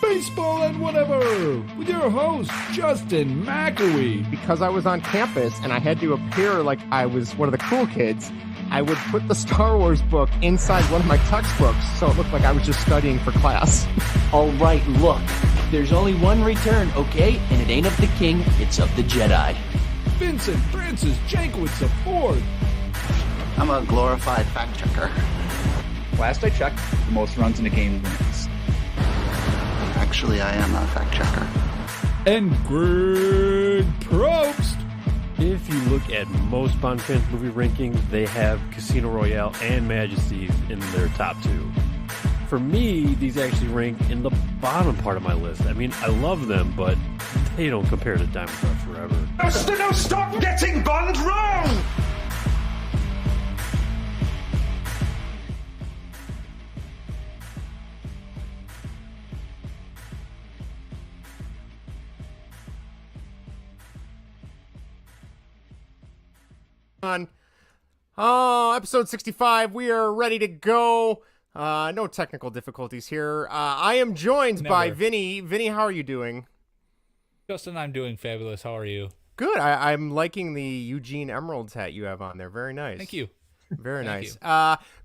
Baseball and Whatever with your host, Justin McElwee. Because I was on campus and I had to appear like I was one of the cool kids, I would put the Star Wars book inside one of my textbooks so it looked like I was just studying for class. All right, look, there's only one return, okay? And it ain't of the king, it's of the Jedi. Vincent Francis Jankowitz IV. I'm a glorified fact checker. Last I checked, the most runs in a game wins. Actually, I am a fact checker. And Greg Probst. If you look at most Bond fans movie rankings, they have Casino Royale and Majesty in their top two. For me, these actually rank in the bottom part of my list. I mean, I love them, but they don't compare to Diamond Cross Forever. No, stop getting Bond wrong! Episode 65. We are ready to go. No technical difficulties here. I am joined by Vinny. Vinny, how are you doing? Justin, I'm doing fabulous. How are you? Good. I'm liking the Eugene Emeralds hat you have on there. Very nice. Thank you. Very nice.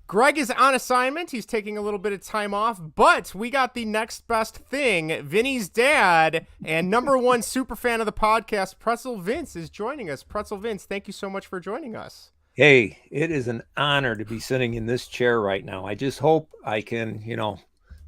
Greg is on assignment. He's taking a little bit of time off, but we got the next best thing. Vinny's dad and number one super fan of the podcast, Pretzel Vince, is joining us. Pretzel Vince, thank you so much for joining us. Hey, it is an honor to be sitting in this chair right now. I just hope I can,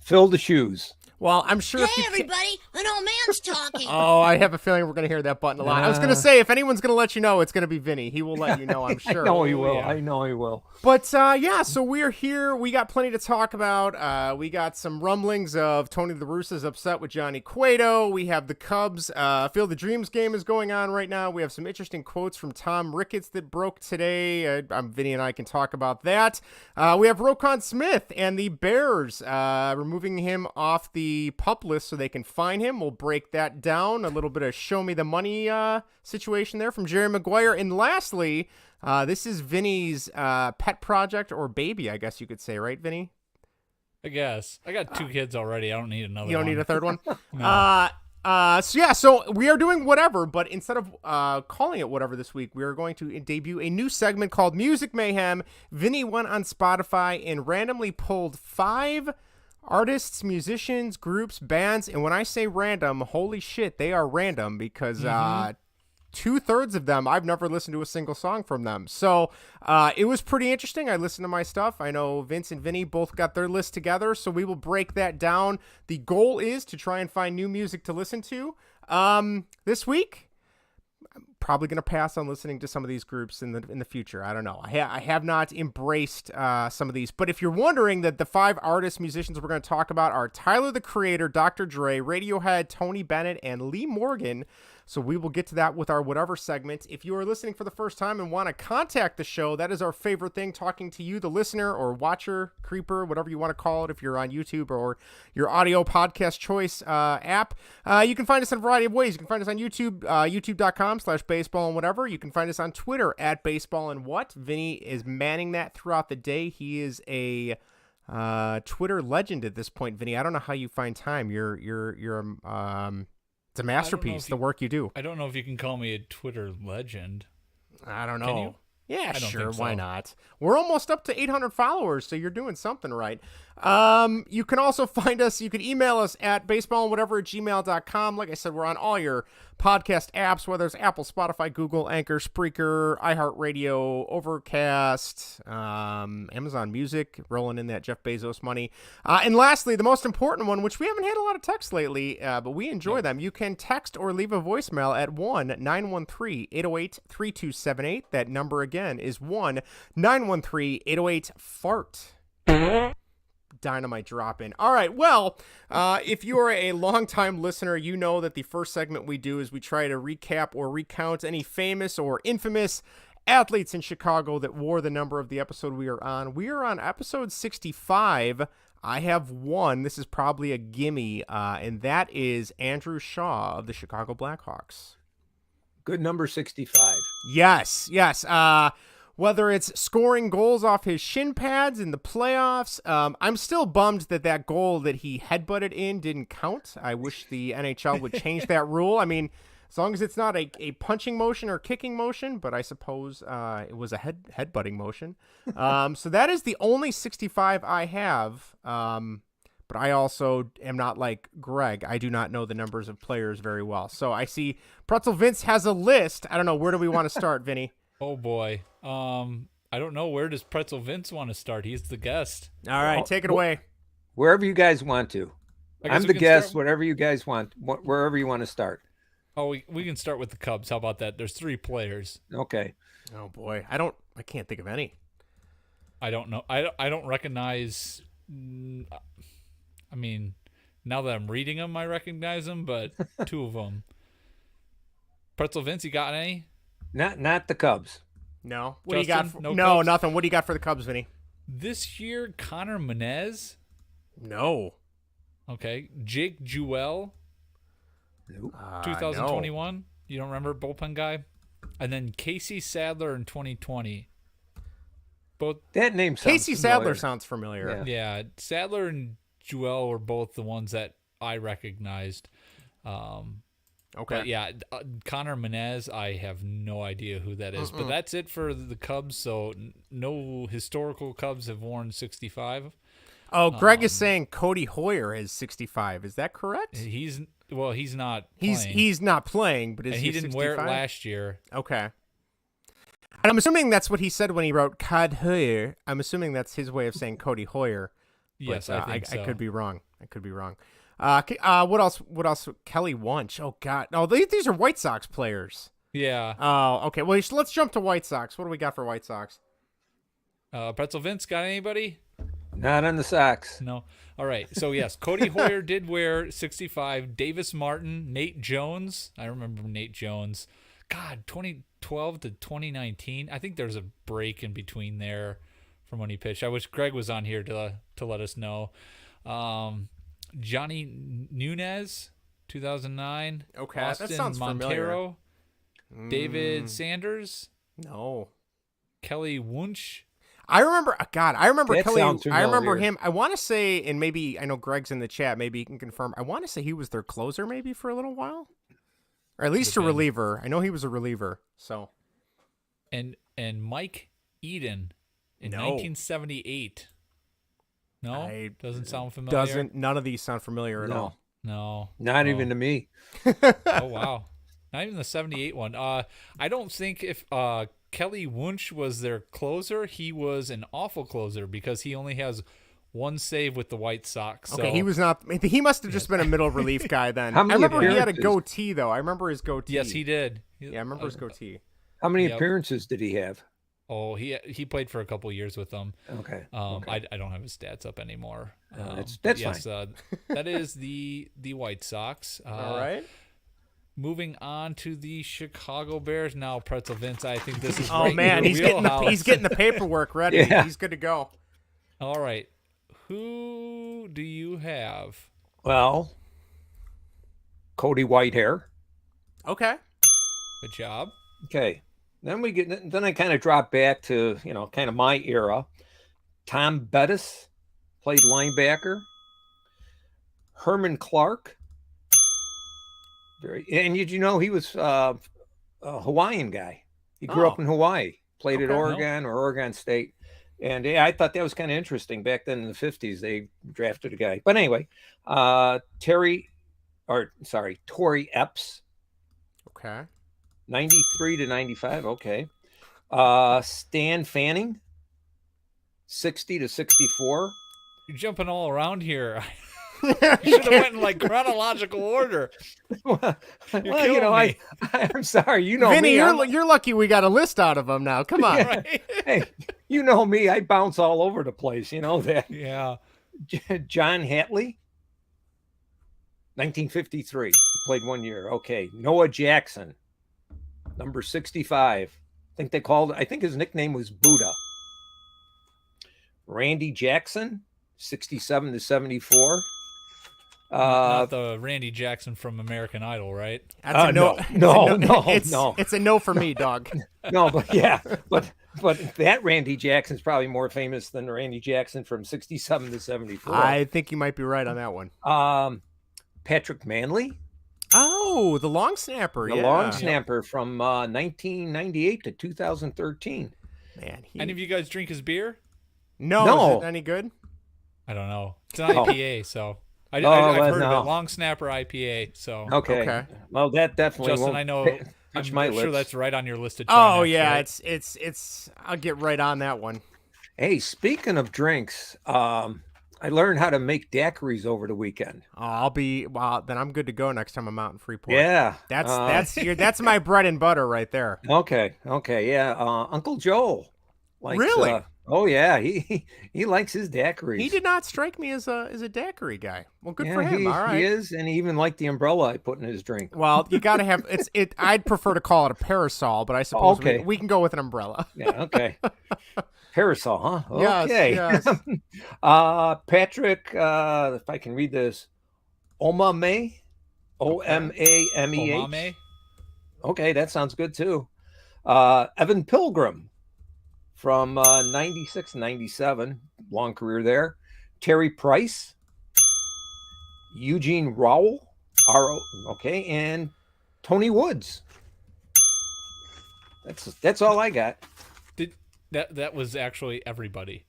fill the shoes. Well, I'm sure. Hey, everybody, an old man's talking. Oh, I have a feeling we're going to hear that button a lot. I was going to say, if anyone's going to let you know, it's going to be Vinny. He will let you know, I'm sure. I know he will. Yeah. I know he will. But, so we're here. We got plenty to talk about. We got some rumblings of Tony La Russa's upset with Johnny Cueto. We have the Cubs. Field the Dreams game is going on right now. We have some interesting quotes from Tom Ricketts that broke today. Vinny and I can talk about that. We have Roquan Smith and the Bears removing him off the pup list so they can find him. We'll break that down. A little bit of show me the money situation there from Jerry Maguire. And lastly, this is Vinny's pet project or baby, I guess you could say, right, Vinny? I guess. I got two kids already. I don't need another one. You don't need a third one? No. So we are doing whatever, but instead of calling it whatever this week, we are going to debut a new segment called Music Mayhem. Vinny went on Spotify and randomly pulled 5 artists, musicians, groups, bands, and when I say random, holy shit, they are random because 2/3 of them, I've never listened to a single song from them. So it was pretty interesting. I listened to my stuff. I know Vince and Vinny both got their list together, so we will break that down. The goal is to try and find new music to listen to. This week, I'm probably going to pass on listening to some of these groups in the future. I don't know. I have not embraced some of these. But if you're wondering, that the 5 artists, musicians we're going to talk about are Tyler, the Creator, Dr. Dre, Radiohead, Tony Bennett, and Lee Morgan. So we will get to that with our whatever segment. If you are listening for the first time and want to contact the show, that is our favorite thing, talking to you, the listener or watcher, creeper, whatever you want to call it, if you're on YouTube or your audio podcast choice app. You can find us in a variety of ways. You can find us on YouTube, youtube.com/baseball and whatever. You can find us on Twitter at baseball and what. Vinny is manning that throughout the day. He is a Twitter legend at this point, Vinny. I don't know how you find time. You're it's a masterpiece, the work you do. I don't know if you can call me a Twitter legend. I don't know. Can you? Yeah, sure. So. Why not? We're almost up to 800 followers, so you're doing something right. You can also find us. You can email us at baseballandwhatever@gmail.com. Like I said, we're on all your podcast apps, whether it's Apple, Spotify, Google, Anchor, Spreaker, iHeartRadio, Overcast, Amazon Music, rolling in that Jeff Bezos money. And lastly, the most important one, which we haven't had a lot of text lately, but we enjoy them. You can text or leave a voicemail at 1-913-808-3278. That number again is 1-913-808-FART. Dynamite drop in. All right. Well, if you are a longtime listener, you know that the first segment we do is we try to recap or recount any famous or infamous athletes in Chicago that wore the number of the episode we are on. We are on episode 65. I have one. This is probably a gimme, and that is Andrew Shaw of the Chicago Blackhawks. Good number 65. Yes. whether it's scoring goals off his shin pads in the playoffs. I'm still bummed that goal that he headbutted in didn't count. I wish the NHL would change that rule. I mean, as long as it's not a punching motion or kicking motion, but I suppose it was a headbutting motion. So that is the only 65 I have. But I also am not like Greg. I do not know the numbers of players very well. So I see Pretzel Vince has a list. I don't know. Where do we want to start, Vinny? Oh, boy. I don't know. Where does Pretzel Vince want to start? He's the guest. All right, take it away. Wherever you guys want to. I'm the guest, whatever you guys want, wherever you want to start. Oh, we can start with the Cubs. How about that? There's 3 players. Okay. Oh, boy. I can't think of any. I don't know. I don't recognize. I mean, now that I'm reading them, I recognize them, but 2 of them. Pretzel Vince, you got any? Not the Cubs. No. What Justin, do you got? no Cubs? Nothing. What do you got for the Cubs, Vinny? This year, Connor Menez. No. Okay. Jake Jewell. Nope. 2021. No. You don't remember bullpen guy? And then Casey Sadler in 2020. Both. That name sounds Casey familiar. Sadler sounds familiar. Yeah. Sadler and Jewell were both the ones that I recognized. Okay. But yeah, Connor Menez, I have no idea who that is. But that's it for the Cubs. So no historical Cubs have worn 65. Oh, Greg is saying Cody Hoyer is 65. Is that correct? He's not playing. He's not playing, but is and he he didn't 65? wear it last year. Okay. And I'm assuming that's what he said when he wrote Cod Hoyer. I'm assuming that's his way of saying Cody Hoyer. Yes, But, I think so. I could be wrong. What else? Kelly Wunsch. Oh, God. No, these are White Sox players. Yeah. Oh, okay. Well, let's jump to White Sox. What do we got for White Sox? Pretzel Vince, got anybody? Not on the Sox. No. All right. So, yes, Cody Hoyer did wear 65. Davis Martin, Nate Jones. I remember Nate Jones. God, 2012 to 2019. I think there's a break in between there from when he pitched. I wish Greg was on here to let us know. Johnny Nunez, 2009. Okay, Austin that sounds Montero. familiar. David Sanders. No. Kelly Wunsch. I remember That Kelly. sounds I remember familiar. him. I want to say, and maybe I know Greg's in the chat. Maybe he can confirm. I want to say he was their closer, maybe for a little while, or at least a reliever. I know he was a reliever. So, and Mike Eden in No. 1978. No, doesn't sound familiar. Doesn't. None of these sound familiar at all. No, Not even to me. Oh wow, not even the 78 one. I don't think if Kelly Wunsch was their closer, he was an awful closer because he only has one save with the White Sox. So. Okay, he was not. He must have just been a middle relief guy then. How I many remember he had a appearances? goatee though. I remember his goatee. Yes, he did. Yeah, I remember his goatee. How many Yep. appearances did he have? Oh, he played for a couple years with them. Okay. I don't have his stats up anymore. That's yes, fine. That is the White Sox. All right. Moving on to the Chicago Bears now. Pretzel Vince, I think this is. Oh right in man, your he's getting the paperwork ready. Yeah. He's good to go. All right, who do you have? Well, Cody Whitehair. Okay. Good job. Okay. Then I kind of drop back to, kind of my era. Tom Bettis played linebacker. Herman Clark. And did you know he was a Hawaiian guy? He grew up in Hawaii, played at Oregon or Oregon State. And yeah, I thought that was kind of interesting. Back then in the 50s, they drafted a guy. But anyway, Torrey Epps. Okay. 93 to 95. Okay. Stan Fanning. 60 to 64. You're jumping all around here. You should have went in like chronological order. Well, me. I'm sorry. Vinny, me. you're lucky we got a list out of them now. Come on. Right? Hey, you know me. I bounce all over the place. You know that. Yeah. John Hatley. 1953. He played 1 year. Okay. Noah Jackson. Number 65. I think his nickname was Buddha. Randy Jackson. 67 to 74. Not the Randy Jackson from American Idol, right? That's a no. It's a no for me, dog. No, but But that Randy Jackson's probably more famous than the Randy Jackson from 67 to 74. I think you might be right on that one. Patrick Manley. Oh, the long snapper. The long snapper from 1998 to 2013. Man, any of you guys drink his beer? No. Is it any good? I don't know. It's an IPA, so I've heard of it. Long snapper IPA. So okay. Well, that definitely Justin, won't I know. I'm sure that's right on your list to try. Oh next, yeah, right? it's. I'll get right on that one. Hey, speaking of drinks, I learned how to make daiquiris over the weekend. Then I'm good to go next time I'm out in Freeport. Yeah, that's my bread and butter right there. Okay, yeah. Uncle Joel likes. Really? Oh yeah, he likes his daiquiris. He did not strike me as a daiquiri guy. Well, good for him. All right, he is, and he even liked the umbrella I put in his drink. Well, you got to have it. I'd prefer to call it a parasol, but I suppose we can go with an umbrella. Yeah. Okay. Parasol, huh? Yes, Okay. Yes. Patrick, if I can read this, Omame, Omameh. Omame. Okay, that sounds good too. Evan Pilgrim from 96, 97, long career there. Terry Price, Eugene Rowell, okay, and Tony Woods. That's all I got. That was actually everybody.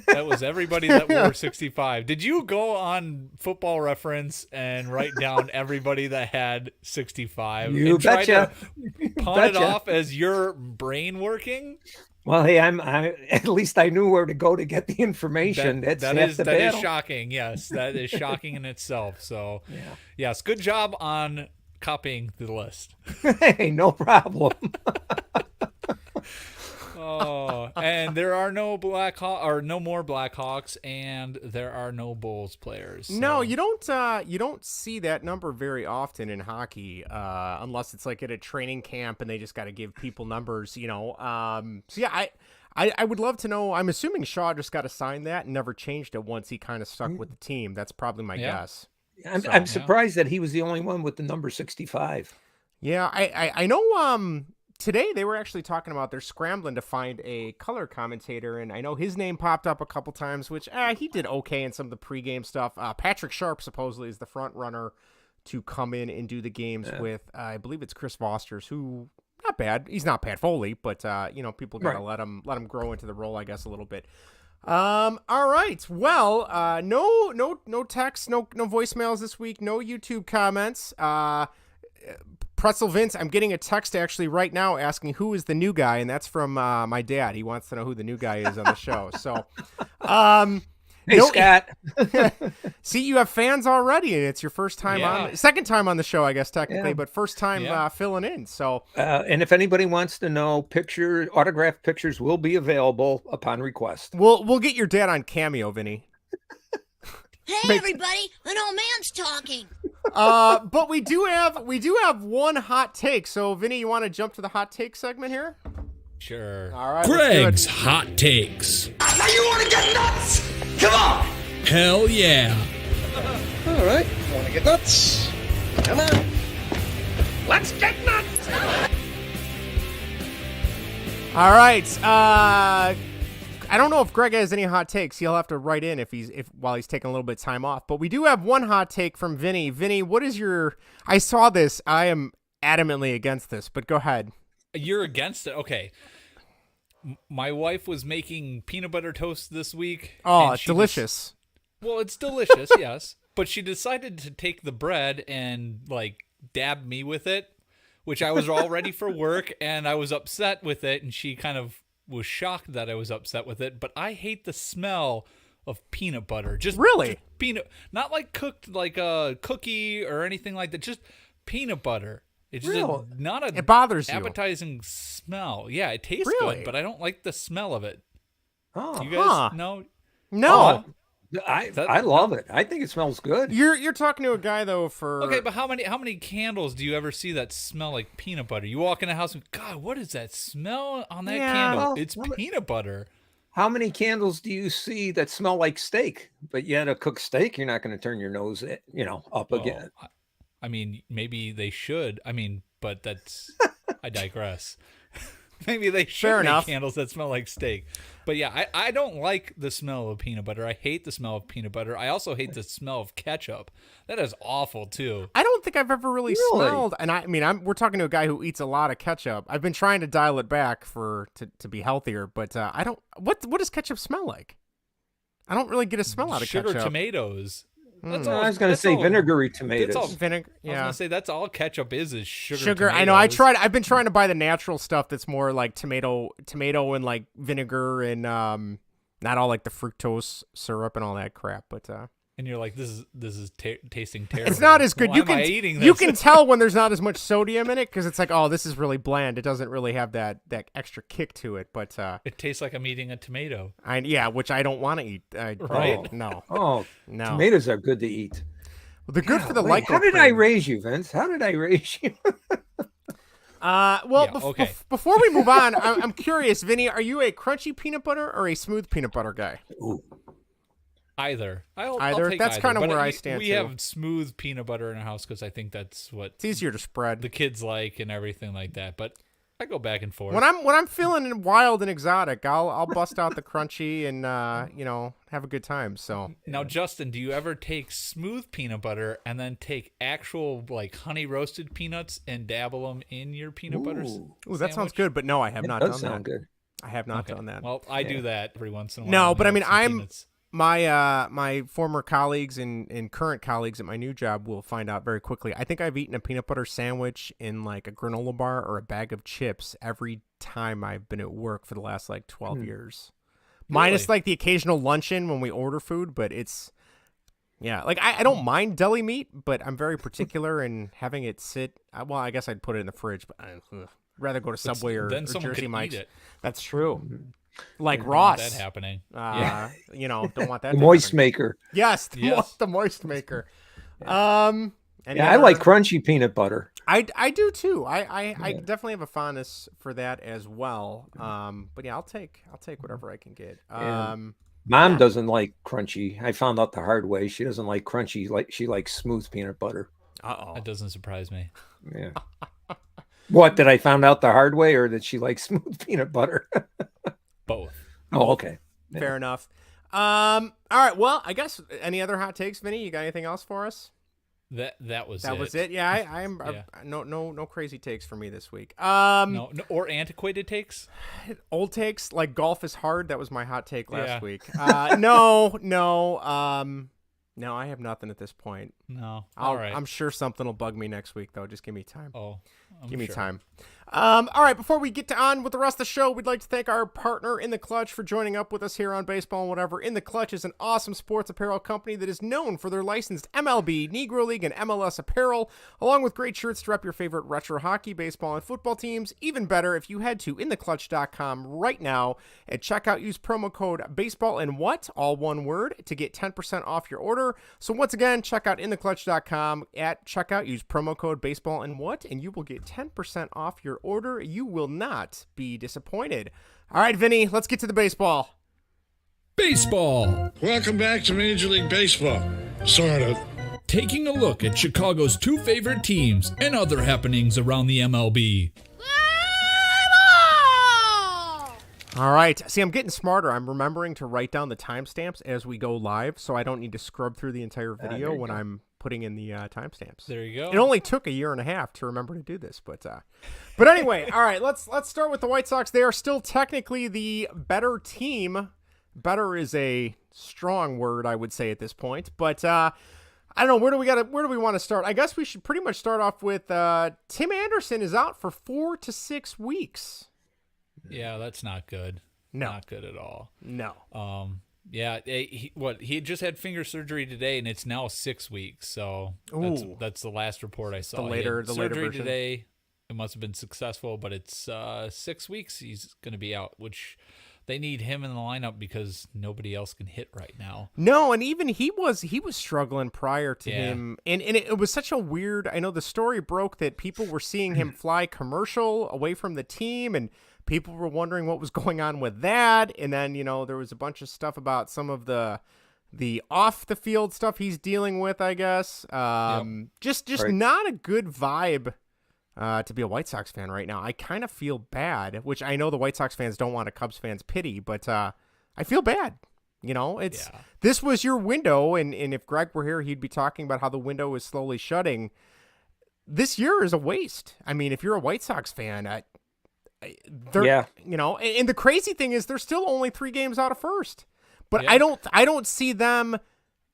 That was everybody that wore 65. Did you go on Football Reference and write down everybody that had 65? You and betcha. Try to pawn it off as your brain working? Well, hey, I at least I knew where to go to get the information. That is shocking. Yes, that is shocking in itself. So, yes, good job on copying the list. Hey, no problem. Oh, and there are no more Blackhawks, and there are no Bulls players. So. No, you don't see that number very often in hockey, unless it's like at a training camp and they just got to give people numbers, So yeah, I would love to know. I'm assuming Shaw just got assigned that and never changed it once he kind of stuck with the team. That's probably my guess. I'm surprised that he was the only one with the number 65. Yeah, I know. Today they were actually talking about they're scrambling to find a color commentator, and I know his name popped up a couple times, which he did okay in some of the pregame stuff. Patrick Sharp supposedly is the front runner to come in and do the games with, I believe it's Chris Vosters, who not bad. He's not Pat Foley, but people gotta let him grow into the role, I guess, a little bit. All right. Well, no text, no voicemails this week, no YouTube comments. Pretzel Vince, I'm getting a text actually right now asking who is the new guy, and that's from my dad. He wants to know who the new guy is on the show. So, hey, Scott. See, you have fans already, and it's your first time second time on the show, I guess technically, but first time filling in. So, and if anybody wants to know, autographed pictures will be available upon request. We'll get your dad on Cameo, Vinny. Hey, everybody, an old man's talking. But we do have one hot take. So, Vinny, you want to jump to the hot take segment here? Sure. All right. Greg's hot takes. Now you want to get nuts? Come on. Hell yeah. All right. Want to get nuts? Come on. Let's get nuts. All right. I don't know if Greg has any hot takes. He'll have to write in while he's taking a little bit of time off. But we do have one hot take from Vinny. Vinny, what is your? I saw this. I am adamantly against this, but go ahead. You're against it, okay? My wife was making peanut butter toast this week. Oh, it's delicious. Well, it's delicious, yes. But she decided to take the bread and dab me with it, which I was all ready for work, and I was upset with it, and she kind of was shocked that I was upset with it, but I hate the smell of peanut butter. Just peanut, not cooked like a cookie or anything like that. Just peanut butter. It's just it bothers appetizing smell. Yeah, it tastes good, but I don't like the smell of it. Oh, you guys know? No. I love it. I think it smells good. You're talking to a guy though for okay, but how many candles do you ever see that smell like peanut butter? You walk in a house and God, what is that smell on that candle? Well, it's peanut butter. How many candles do you see that smell like steak? But yet a cooked steak, you're not going to turn your nose, up again. I mean, maybe they should. I mean, but that's I digress. Maybe they should Fair make enough. candles that smell like steak. But yeah, I don't like the smell of peanut butter. I hate the smell of peanut butter. I also hate the smell of ketchup. That is awful too. I don't think I've ever really smelled, and we're talking to a guy who eats a lot of ketchup. I've been trying to dial it back to be healthier, but I don't. What does ketchup smell like? I don't really get a smell out of Sugar ketchup. tomatoes. That's all, I was going to say vinegary tomatoes. That's all, Vinegar. I was Yeah. gonna say that's all ketchup is sugar. Sugar. I know. I've been trying to buy the natural stuff that's more like tomato and like vinegar and not all like the fructose syrup and all that crap. But and you're like, this is tasting terrible. it's not as good. Why am I eating this? You can tell when there's not as much sodium in it because it's like, oh, this is really bland. It doesn't really have that extra kick to it. But it tastes like I'm eating a tomato. Which I don't want to eat. Right? No. Oh, no. Tomatoes are good to eat. Well, they're good for the Wait, lichocream. how did I raise you, Vince? How did I raise you? Before we move on, I'm curious, Vinny, are you a crunchy peanut butter or a smooth peanut butter guy? Ooh. Either. I'll take That's either, kind of but where I stand, We too. have smooth peanut butter in our house because I think that's what It's easier to spread. the kids like and everything like that. But I go back and forth. When I'm feeling wild and exotic, I'll bust out the crunchy and have a good time. So Now, Justin, do you ever take smooth peanut butter and then take actual like honey roasted peanuts and dabble them in your peanut butter? Ooh, that sounds good. But no, I have not That done does that. sound good. I have not done that. Well, I do that every once in a while. No, when but I have mean, some peanuts. my former colleagues and current colleagues at my new job will find out very quickly. I think I've eaten a peanut butter sandwich in like a granola bar or a bag of chips every time I've been at work for the last like 12 years. Minus like the occasional luncheon when we order food, but it's like I don't mind deli meat, but I'm very particular in having it sit. Well, I guess I'd put it in the fridge, but I'd rather go to Subway or then someone Jersey could Mike's. eat it. That's true. Like Don't Ross. want that happening. Don't want that. The to moist happen. maker. Yes, Yes. the moist maker. Any Yeah, I other- like crunchy peanut butter. I do too. I definitely have a fondness for that as well. But yeah, I'll take whatever I can get. Mom doesn't like crunchy. I found out the hard way. She doesn't like crunchy. Like she likes smooth peanut butter. That doesn't surprise me. Yeah. What, did I found out the hard way, or that she likes smooth peanut butter? Both. Oh, okay. Yeah. Fair enough. All right. Well, I guess any other hot takes, Vinny? You got anything else for us? That was That was it. Yeah, I'm Yeah. no crazy takes for me this week. No, or antiquated takes. Old takes like golf is hard. That was my hot take last Yeah. week. No, I have nothing at this point. No. All right. I'm sure something will bug me next week though. Just give me time. Give me sure. time. All right, before we get on with the rest of the show, we'd like to thank our partner In the Clutch for joining up with us here on Baseball and Whatever. In the Clutch is an awesome sports apparel company that is known for their licensed MLB, Negro League, and MLS apparel, along with great shirts to rep your favorite retro hockey, baseball, and football teams. Even better, if you head to intheclutch.com right now and check out, use promo code baseball and what, all one word, to get 10% off your order. So once again, check out intheclutch.com. At checkout, use promo code baseball and what, and you will get 10% off your order. You will not be disappointed. All right, Vinny, let's get to the baseball. Baseball. Welcome back to Major League Baseball. Sort of. Taking a look at Chicago's two favorite teams and other happenings around the MLB. All right. See, I'm getting smarter. I'm remembering to write down the timestamps as we go live, so I don't need to scrub through the entire video when I'm putting in the timestamps. There you go. It only took a year and a half to remember to do this, but anyway, all right. Let's start with the White Sox. They are still technically the better team. Better is a strong word, I would say at this point, but I don't know, where do we want to start? I guess we should pretty much start off with Tim Anderson is out for 4 to 6 weeks. Yeah, that's not good. No. Not good at all. No. Yeah, he had just had finger surgery today, and it's now 6 weeks. So that's the last report I saw. The later surgery version. today. It must have been successful, but it's 6 weeks he's going to be out, which they need him in the lineup because nobody else can hit right now. No, and even he was struggling prior to him, and it was such a weird. I know the story broke that people were seeing him fly commercial away from the team, and people were wondering what was going on with that. And then there was a bunch of stuff about some of the off the field stuff he's dealing with. I guess just Right. not a good vibe to be a White Sox fan right now. I kind of feel bad, which I know the White Sox fans don't want a Cubs fans pity, but I feel bad. This was your window, and if Greg were here, he'd be talking about how the window is slowly shutting. This year is a waste. I mean, if you're a White Sox fan, and the crazy thing is they're still only 3 games out of first. But I don't see them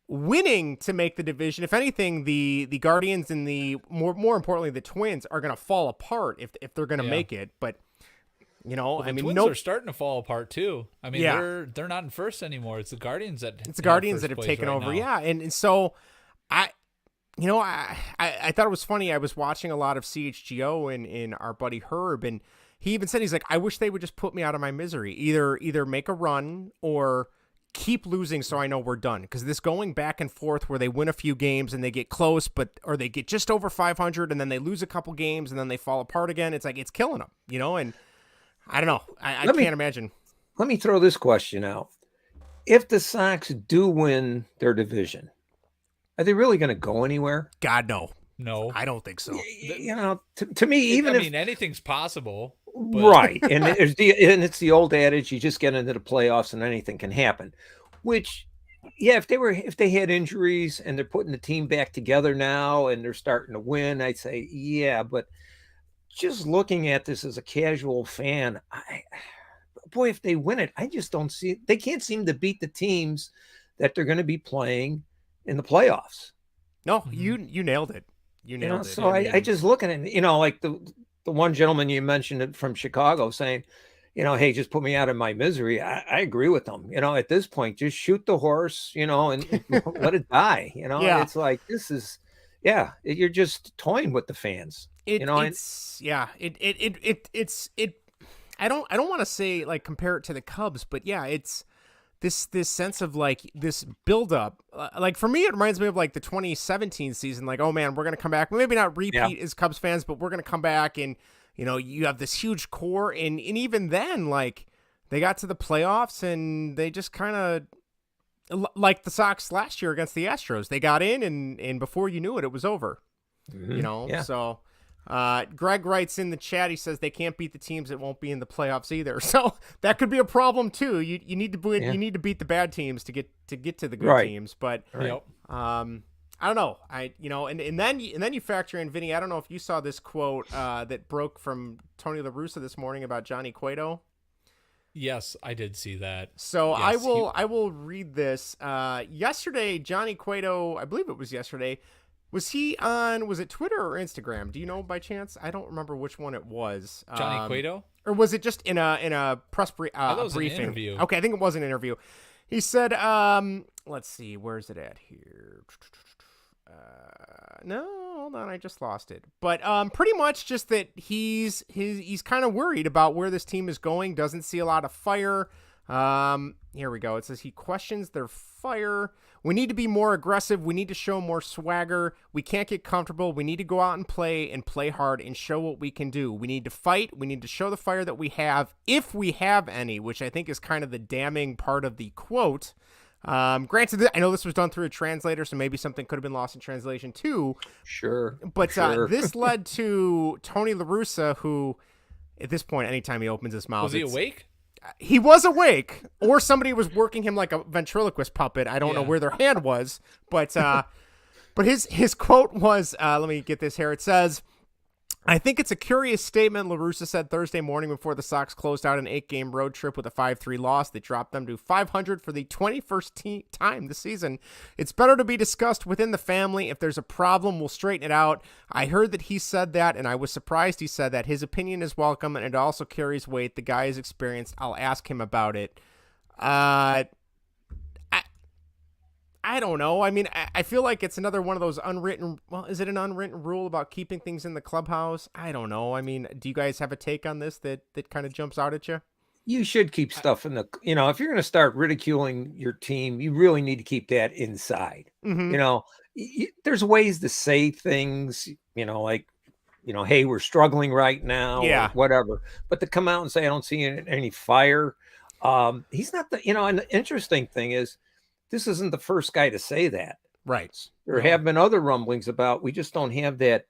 winning to make the division. If anything, the Guardians and the more importantly the Twins are going to fall apart if they're going to make it. But the Twins are starting to fall apart too. I mean, they're not in first anymore. It's the Guardians that have taken over. Now. Yeah, and so I thought it was funny. I was watching a lot of CHGO and our buddy Herb, and he even said, he's like, I wish they would just put me out of my misery. Either make a run or keep losing so I know we're done. Because this going back and forth where they win a few games and they get close, or they get just over 500 and then they lose a couple games and then they fall apart again. It's like, it's killing them, and I don't know. I can't imagine. Let me throw this question out. If the Sox do win their division, are they really going to go anywhere? God, no. No. I don't think so. To me, I mean, anything's possible. But... Right. And it's the old adage, you just get into the playoffs and anything can happen. Which, if they had injuries and they're putting the team back together now and they're starting to win, I'd say, yeah. But just looking at this as a casual fan, if they win it, I just don't see it. They can't seem to beat the teams that they're going to be playing in the playoffs. No, you nailed it. You nailed it. So I just look at it, like the one gentleman you mentioned from Chicago saying, hey, just put me out of my misery. I agree with them. At this point, just shoot the horse, and let it die. It's like, this is, you're just toying with sense I don't want to say like compare it to the Cubs, but it's this sense of like this buildup. Like for me, it reminds me of like the 2017 season. Like, oh man, we're gonna come back. Maybe not repeat as Cubs fans, but we're gonna come back, and you have this huge core, and even then, like they got to the playoffs and they just kind of like the Sox last year against the Astros. They got in, and before you knew it, it was over. So. Greg writes in the chat, he says they can't beat the teams that won't be in the playoffs either. So that could be a problem too. You need to beat the bad teams to get to the good teams. But I don't know. And then you factor in, Vinny, I don't know if you saw this quote that broke from Tony La Russa this morning about Johnny Cueto. Yes, I did see that. So yes, I will read this. Yesterday, Johnny Cueto, I believe it was yesterday, was it Twitter or Instagram? Do you know by chance? I don't remember which one it was. Johnny Cueto? Or was it just in a press briefing? An interview. Okay, I think it was an interview. He said, let's see, where's it at here? No, hold on, I just lost it. But pretty much just that he's kind of worried about where this team is going, doesn't see a lot of fire. Here we go. It says he questions their fire. We need to be more aggressive. We need to show more swagger. We can't get comfortable. We need to go out and play hard and show what we can do. We need to fight. We need to show the fire that we have, if we have any, which I think is kind of the damning part of the quote. Granted, I know this was done through a translator, so maybe something could have been lost in translation too. Sure. But this led to Tony La Russa, who at this point, anytime he opens his mouth, was he awake? He was awake, or somebody was working him like a ventriloquist puppet. I don't know where their hand was, but his quote was, let me get this here. It says, I think it's a curious statement, La Russa said Thursday morning before the Sox closed out an 8-game road trip with a 5-3 loss that dropped them to 500 for the 21st time this season. It's better to be discussed within the family. If there's a problem, we'll straighten it out. I heard that he said that, and I was surprised he said that. His opinion is welcome, and it also carries weight. The guy is experienced. I'll ask him about it. I don't know. I mean, I feel like it's another one of those unwritten. Well, is it an unwritten rule about keeping things in the clubhouse? I don't know. I mean, do you guys have a take on this that kind of jumps out at you? You should keep stuff in the, if you're going to start ridiculing your team, you really need to keep that inside. Mm-hmm. There's ways to say things, like, hey, we're struggling right now, or whatever. But to come out and say, I don't see any fire. He's not and the interesting thing is, this isn't the first guy to say that. Right. There have been other rumblings about, we just don't have that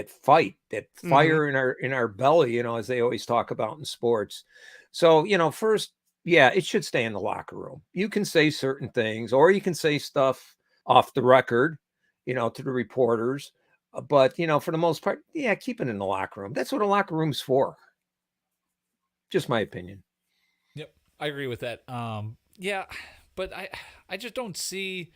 fight, that fire in our belly, as they always talk about in sports. So, first, yeah, it should stay in the locker room. You can say certain things, or you can say stuff off the record, to the reporters. But, for the most part, yeah, keep it in the locker room. That's what a locker room's for. Just my opinion. Yep, I agree with that. Yeah, but I just don't see.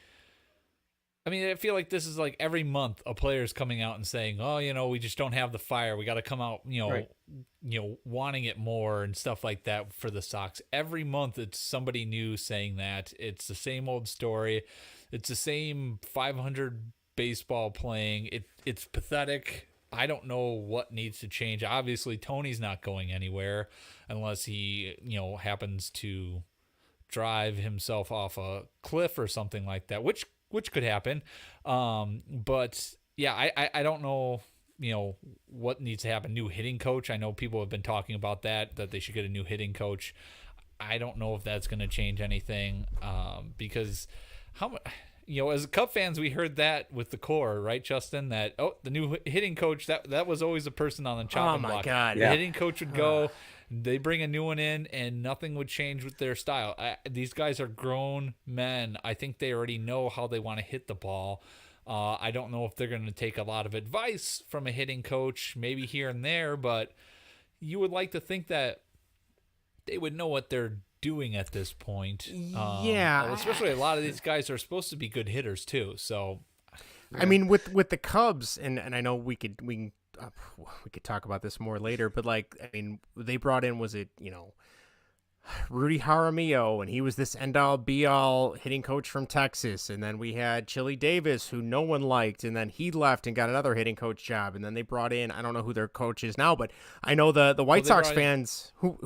I mean, I feel like this is like every month a player's coming out and saying, "Oh, we just don't have the fire. We got to come out, Right. Wanting it more and stuff like that for the Sox." Every month it's somebody new saying that. It's the same old story. It's the same 500 baseball playing. It's pathetic. I don't know what needs to change. Obviously, Tony's not going anywhere unless he, happens to drive himself off a cliff or something like that, which could happen. But yeah, I don't know, what needs to happen. New hitting coach. I know people have been talking about that they should get a new hitting coach. I don't know if that's going to change anything. Because as Cub fans, we heard that with the core, right, Justin? That, the new hitting coach, that was always a person on the chopping block. Oh my God. The hitting coach would go, they bring a new one in, and nothing would change with their style. These guys are grown men. I think they already know how they want to hit the ball. I don't know if they're going to take a lot of advice from a hitting coach, maybe here and there, but you would like to think that they would know what they're doing at this point. Yeah. Especially a lot of these guys are supposed to be good hitters too. So, I mean, with the Cubs, and I know we could talk about this more later, but they brought in, was it, Rudy Jaramillo, and he was this end-all be-all hitting coach from Texas, and then we had Chili Davis, who no one liked, and then he left and got another hitting coach job, and then they brought in, I don't know who their coach is now, but I know the White Sox fans, who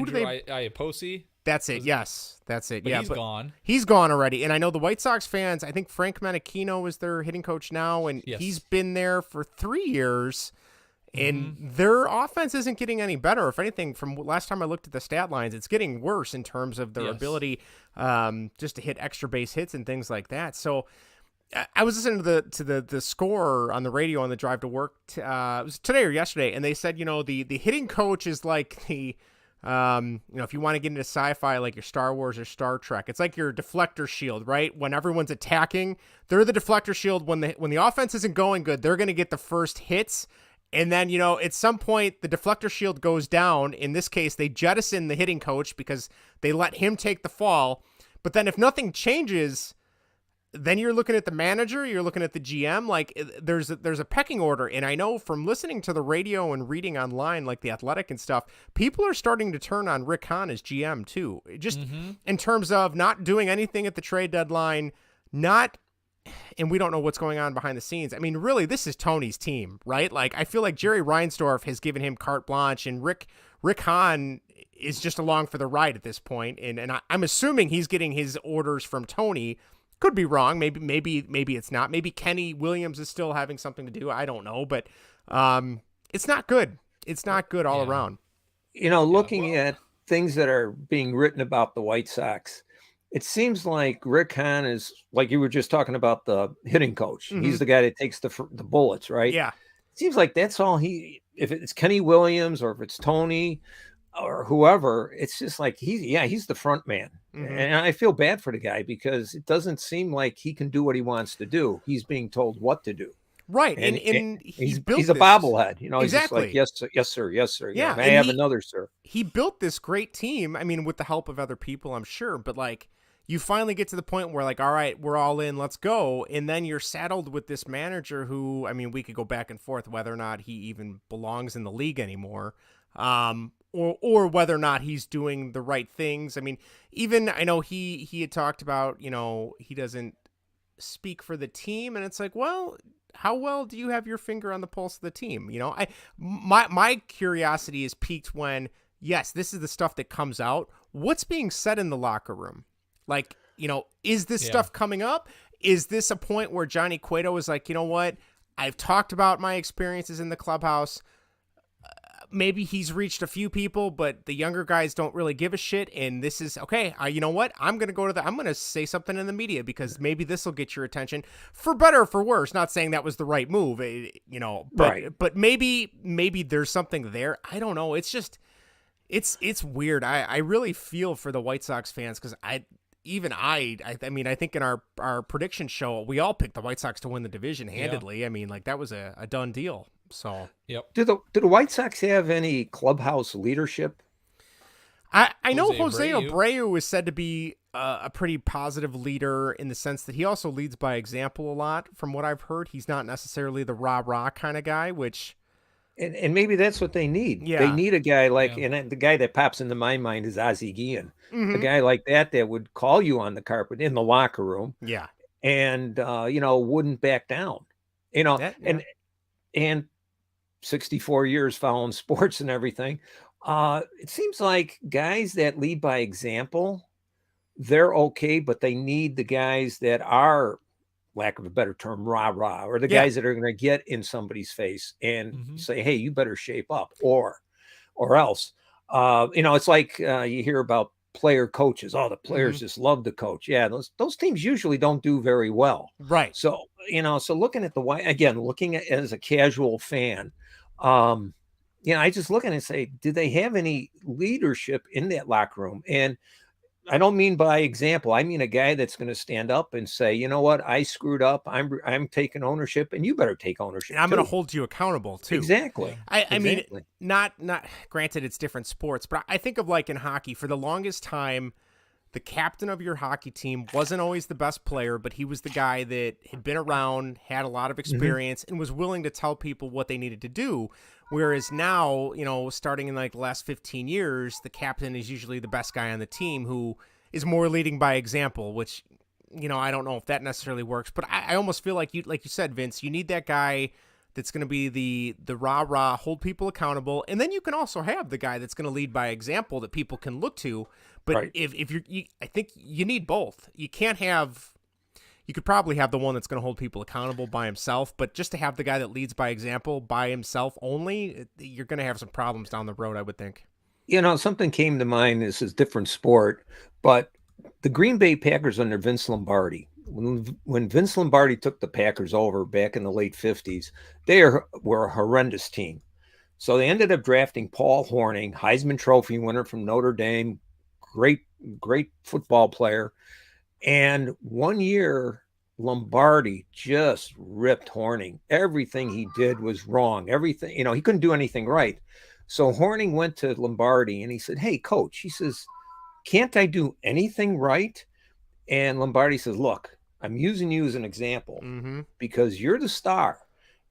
do they? Iapoce? That's it. Yes, that's it. But he's gone. He's gone already. And I know the White Sox fans, I think Frank Menachino is their hitting coach now, and he's been there for 3 years, and their offense isn't getting any better. If anything, from last time I looked at the stat lines, it's getting worse in terms of their ability just to hit extra base hits and things like that. So I was listening to the score on the radio on the drive to work. It was today or yesterday, and they said, the hitting coach is like the if you want to get into sci-fi, like your Star Wars or Star Trek, it's like your deflector shield, right? When everyone's attacking, they're the deflector shield. When the offense isn't going good, they're going to get the first hits. And then, at some point, the deflector shield goes down. In this case, they jettison the hitting coach because they let him take the fall. But then if nothing changes, then you're looking at the manager, you're looking at the GM. Like, there's a pecking order. And I know from listening to the radio and reading online, like The Athletic and stuff, people are starting to turn on Rick Hahn as GM too. Just in terms of not doing anything at the trade deadline, and we don't know what's going on behind the scenes. I mean, really, this is Tony's team, right? Like, I feel like Jerry Reinsdorf has given him carte blanche, and Rick Hahn is just along for the ride at this point. And I'm assuming he's getting his orders from Tony. Could be wrong. Maybe it's not. Maybe Kenny Williams is still having something to do. I don't know, but it's not good. It's not good all around. Looking at things that are being written about the White Sox, it seems like Rick Hahn is, like you were just talking about, the hitting coach. He's the guy that takes the bullets, right? Yeah. It seems like that's all if it's Kenny Williams or if it's Tony or whoever, it's just like he's the front man. And I feel bad for the guy because it doesn't seem like he can do what he wants to do. He's being told what to do. Right. And he's a bobblehead, He's exactly. just like, yes, sir. Yes, sir. Yeah. May I have another, sir? He built this great team. I mean, with the help of other people, I'm sure, but like, you finally get to the point where, like, all right, we're all in, let's go. And then you're saddled with this manager who, I mean, we could go back and forth whether or not he even belongs in the league anymore, or whether or not he's doing the right things. I mean, even I know he had talked about, he doesn't speak for the team, and it's like, well, how well do you have your finger on the pulse of the team? My curiosity is piqued when, yes, this is the stuff that comes out. What's being said in the locker room? Like, is this stuff coming up? Is this a point where Johnny Cueto is like, you know what? I've talked about my experiences in the clubhouse. maybe he's reached a few people, but the younger guys don't really give a shit. And this is okay. You know what? I'm going to say something in the media because maybe this will get your attention for better or for worse. Not saying that was the right move, but maybe there's something there. I don't know. It's just, it's weird. I really feel for the White Sox fans because I think in our prediction show, we all picked the White Sox to win the division handedly. Yeah. I mean, like that was a done deal. So, yep. Do the White Sox have any clubhouse leadership? I know Jose Abreu is said to be a pretty positive leader in the sense that he also leads by example a lot. From what I've heard, he's not necessarily the rah-rah kind of guy, which... And maybe that's what they need. Yeah. They need a guy like, and the guy that pops into my mind is Ozzie Guillen. A guy like that would call you on the carpet in the locker room. Yeah. And, wouldn't back down, and 64 years following sports and everything. It seems like guys that lead by example, they're okay, but they need the guys that are, lack of a better term, rah-rah, or the guys that are going to get in somebody's face and say, hey, you better shape up or else. It's like you hear about player coaches. Oh, the players just love the coach. Yeah, those teams usually don't do very well. Right. So, so looking at looking at as a casual fan, I just look at it and say, do they have any leadership in that locker room? And I don't mean by example. I mean a guy that's going to stand up and say, you know what, I screwed up. I'm taking ownership, and you better take ownership. And I'm going to hold you accountable too. Exactly. I mean, not granted, it's different sports, but I think of like in hockey for the longest time, the captain of your hockey team wasn't always the best player, but he was the guy that had been around, had a lot of experience, and was willing to tell people what they needed to do. Whereas now, starting in like the last 15 years, the captain is usually the best guy on the team who is more leading by example, which, I don't know if that necessarily works. But I almost feel like you said, Vince, you need that guy that's going to be the rah-rah, hold people accountable. And then you can also have the guy that's going to lead by example that people can look to. But if I think you need both. You can't have... You could probably have the one that's going to hold people accountable by himself, but just to have the guy that leads by example by himself only, you're going to have some problems down the road, I would think. Something came to mind. This is different sport, but the Green Bay Packers under Vince Lombardi, when Vince Lombardi took the Packers over back in the late 50s, they were a horrendous team. So they ended up drafting Paul Hornung, Heisman Trophy winner from Notre Dame, great football player. And one year, Lombardi just ripped Hornung. Everything he did was wrong. Everything, he couldn't do anything right. So Hornung went to Lombardi and he said, hey, coach, he says, can't I do anything right? And Lombardi says, look, I'm using you as an example because you're the star.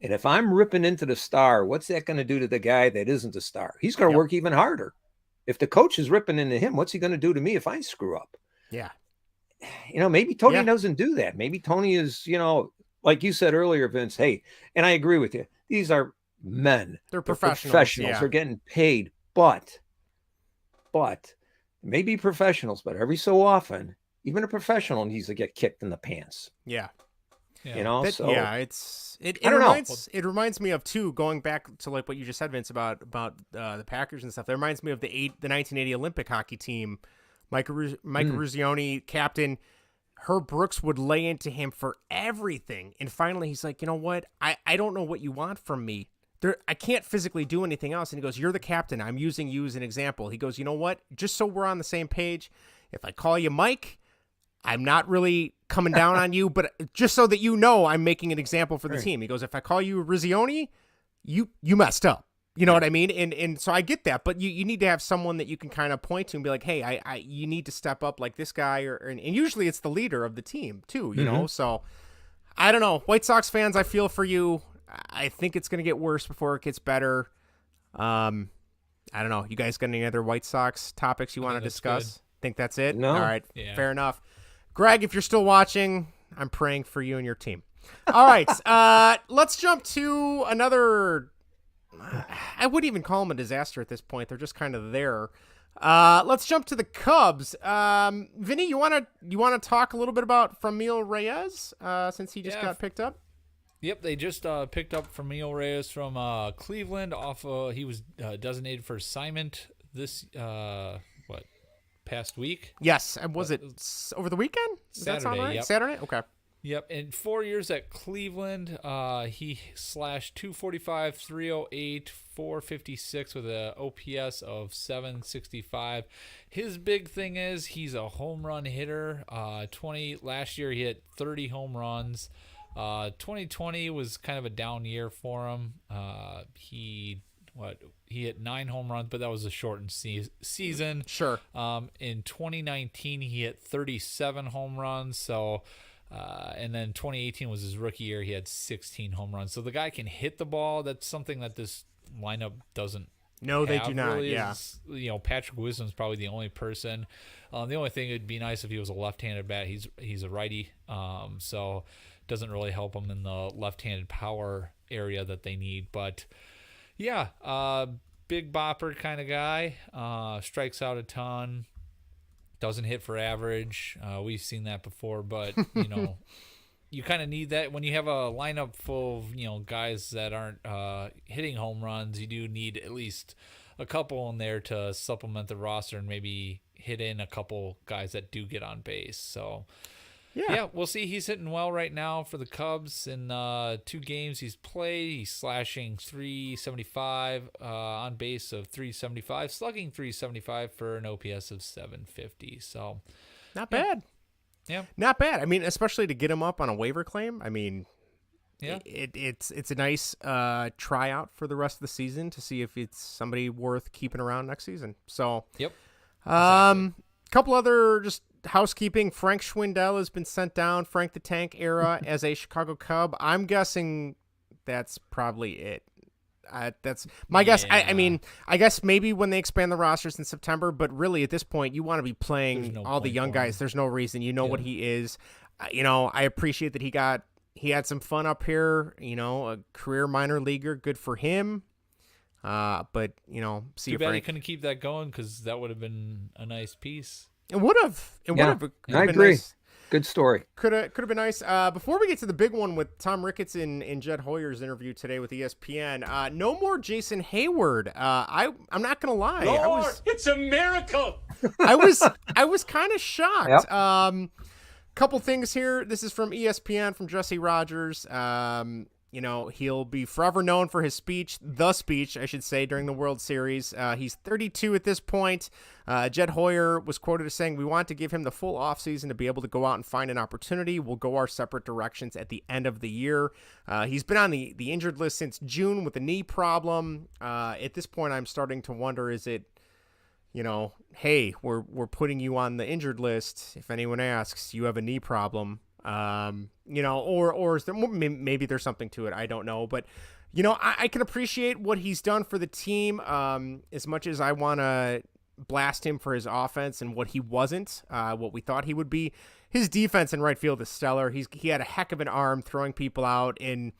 And if I'm ripping into the star, what's that going to do to the guy that isn't the star? He's going to work even harder. If the coach is ripping into him, what's he going to do to me if I screw up? Yeah. Maybe Tony doesn't do that. Maybe Tony is, like you said earlier, Vince, hey, and I agree with you. These are men. They're professionals. They're getting paid, but maybe professionals, but every so often, even a professional needs to get kicked in the pants. Yeah. It reminds me of too, going back to like what you just said, Vince, about the Packers and stuff. That reminds me of the 1980 Olympic hockey team. Mike Ruzioni, captain. Herb Brooks would lay into him for everything. And finally, he's like, you know what? I don't know what you want from me. I can't physically do anything else. And he goes, you're the captain. I'm using you as an example. He goes, you know what? Just so we're on the same page, if I call you Mike, I'm not really coming down on you, but just so that you know I'm making an example for the team. He goes, if I call you Ruzioni, you messed up. You know what I mean? And so I get that, but you need to have someone that you can kind of point to and be like, hey, you need to step up like this guy, and usually it's the leader of the team too, you know? So I don't know. White Sox fans, I feel for you. I think it's going to get worse before it gets better. I don't know. You guys got any other White Sox topics you want to discuss? Good. Think that's it? No. All right. Yeah. Fair enough. Greg, if you're still watching, I'm praying for you and your team. All right. Let's jump to another... I wouldn't even call them a disaster at this point. They're just kind of there. Let's jump to the Cubs. Vinny, you want to talk a little bit about Franmil Reyes since he just got picked up? Yep, they just picked up Franmil Reyes from Cleveland. He was designated for assignment this past week. Yes, and was it over the weekend? Does that sound right? Yep. Saturday? Okay. Yep, in 4 years at Cleveland, he slashed 245, 308, 456 with a OPS of 765. His big thing is he's a home run hitter. Last year he hit 30 home runs. 2020 was kind of a down year for him. He hit 9 home runs, but that was a shortened season. Sure. In 2019 he hit 37 home runs. So. And then 2018 was his rookie year. He had 16 home runs. So the guy can hit the ball. That's something that this lineup doesn't. No, they do not. Really. Yeah. Patrick Wisdom's probably the only person. The only thing, it'd be nice if he was a left-handed bat. He's a righty, so it doesn't really help him in the left-handed power area that they need. But yeah, big bopper kind of guy. Strikes out a ton. Doesn't hit for average. We've seen that before, but you kind of need that when you have a lineup full of guys that aren't hitting home runs. You do need at least a couple in there to supplement the roster and maybe hit in a couple guys that do get on base. So yeah, we'll see. He's hitting well right now for the Cubs. In 2 games he's played, he's slashing 375, on base of 375, slugging 375 for an OPS of 750. So not bad. Yeah, not bad. I mean, especially to get him up on a waiver claim. I mean, yeah, it's a nice tryout for the rest of the season to see if it's somebody worth keeping around next season. So yep. Couple other just housekeeping. Frank Schwindel has been sent down. Frank the Tank era as a Chicago Cub. I'm guessing that's probably it. That's my guess. I mean, I guess maybe when they expand the rosters in September, but really at this point, you want to be playing all the young guys. There's no reason. You know what he is. I appreciate that he had some fun up here. A career minor leaguer. Good for him. But see too bad Frank. he couldn't keep that going because that would have been a nice piece. It would have. I agree. Nice. Good story. Could have been nice. Before we get to the big one with Tom Ricketts and Jed Hoyer's interview today with ESPN, no more Jason Hayward. I'm not gonna lie. Lord, it's a miracle. I was kind of shocked. Yep. Couple things here. This is from ESPN from Jesse Rogers. He'll be forever known for his speech, I should say, during the World Series. He's 32 at this point. Jed Hoyer was quoted as saying, "We want to give him the full offseason to be able to go out and find an opportunity. We'll go our separate directions at the end of the year." He's been on the injured list since June with a knee problem. At this point, I'm starting to wonder, is it, hey, we're putting you on the injured list. If anyone asks, you have a knee problem. Or is there maybe there's something to it. I don't know, but I can appreciate what he's done for the team. As much as I want to blast him for his offense and what he wasn't, what we thought he would be, his defense in right field is stellar. He had a heck of an arm throwing people out, and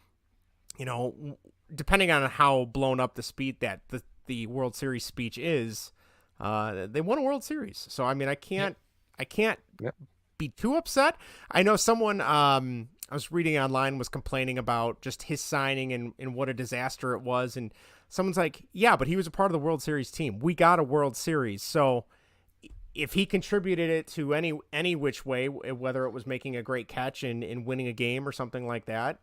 depending on how blown up the speed that the World Series speech is, they won a World Series. So I mean, I can't be too upset. I know someone I was reading online was complaining about just his signing and what a disaster it was, and someone's like, yeah, but he was a part of the World Series team. We got a World Series. So if he contributed it to any which way, whether it was making a great catch and winning a game or something like that,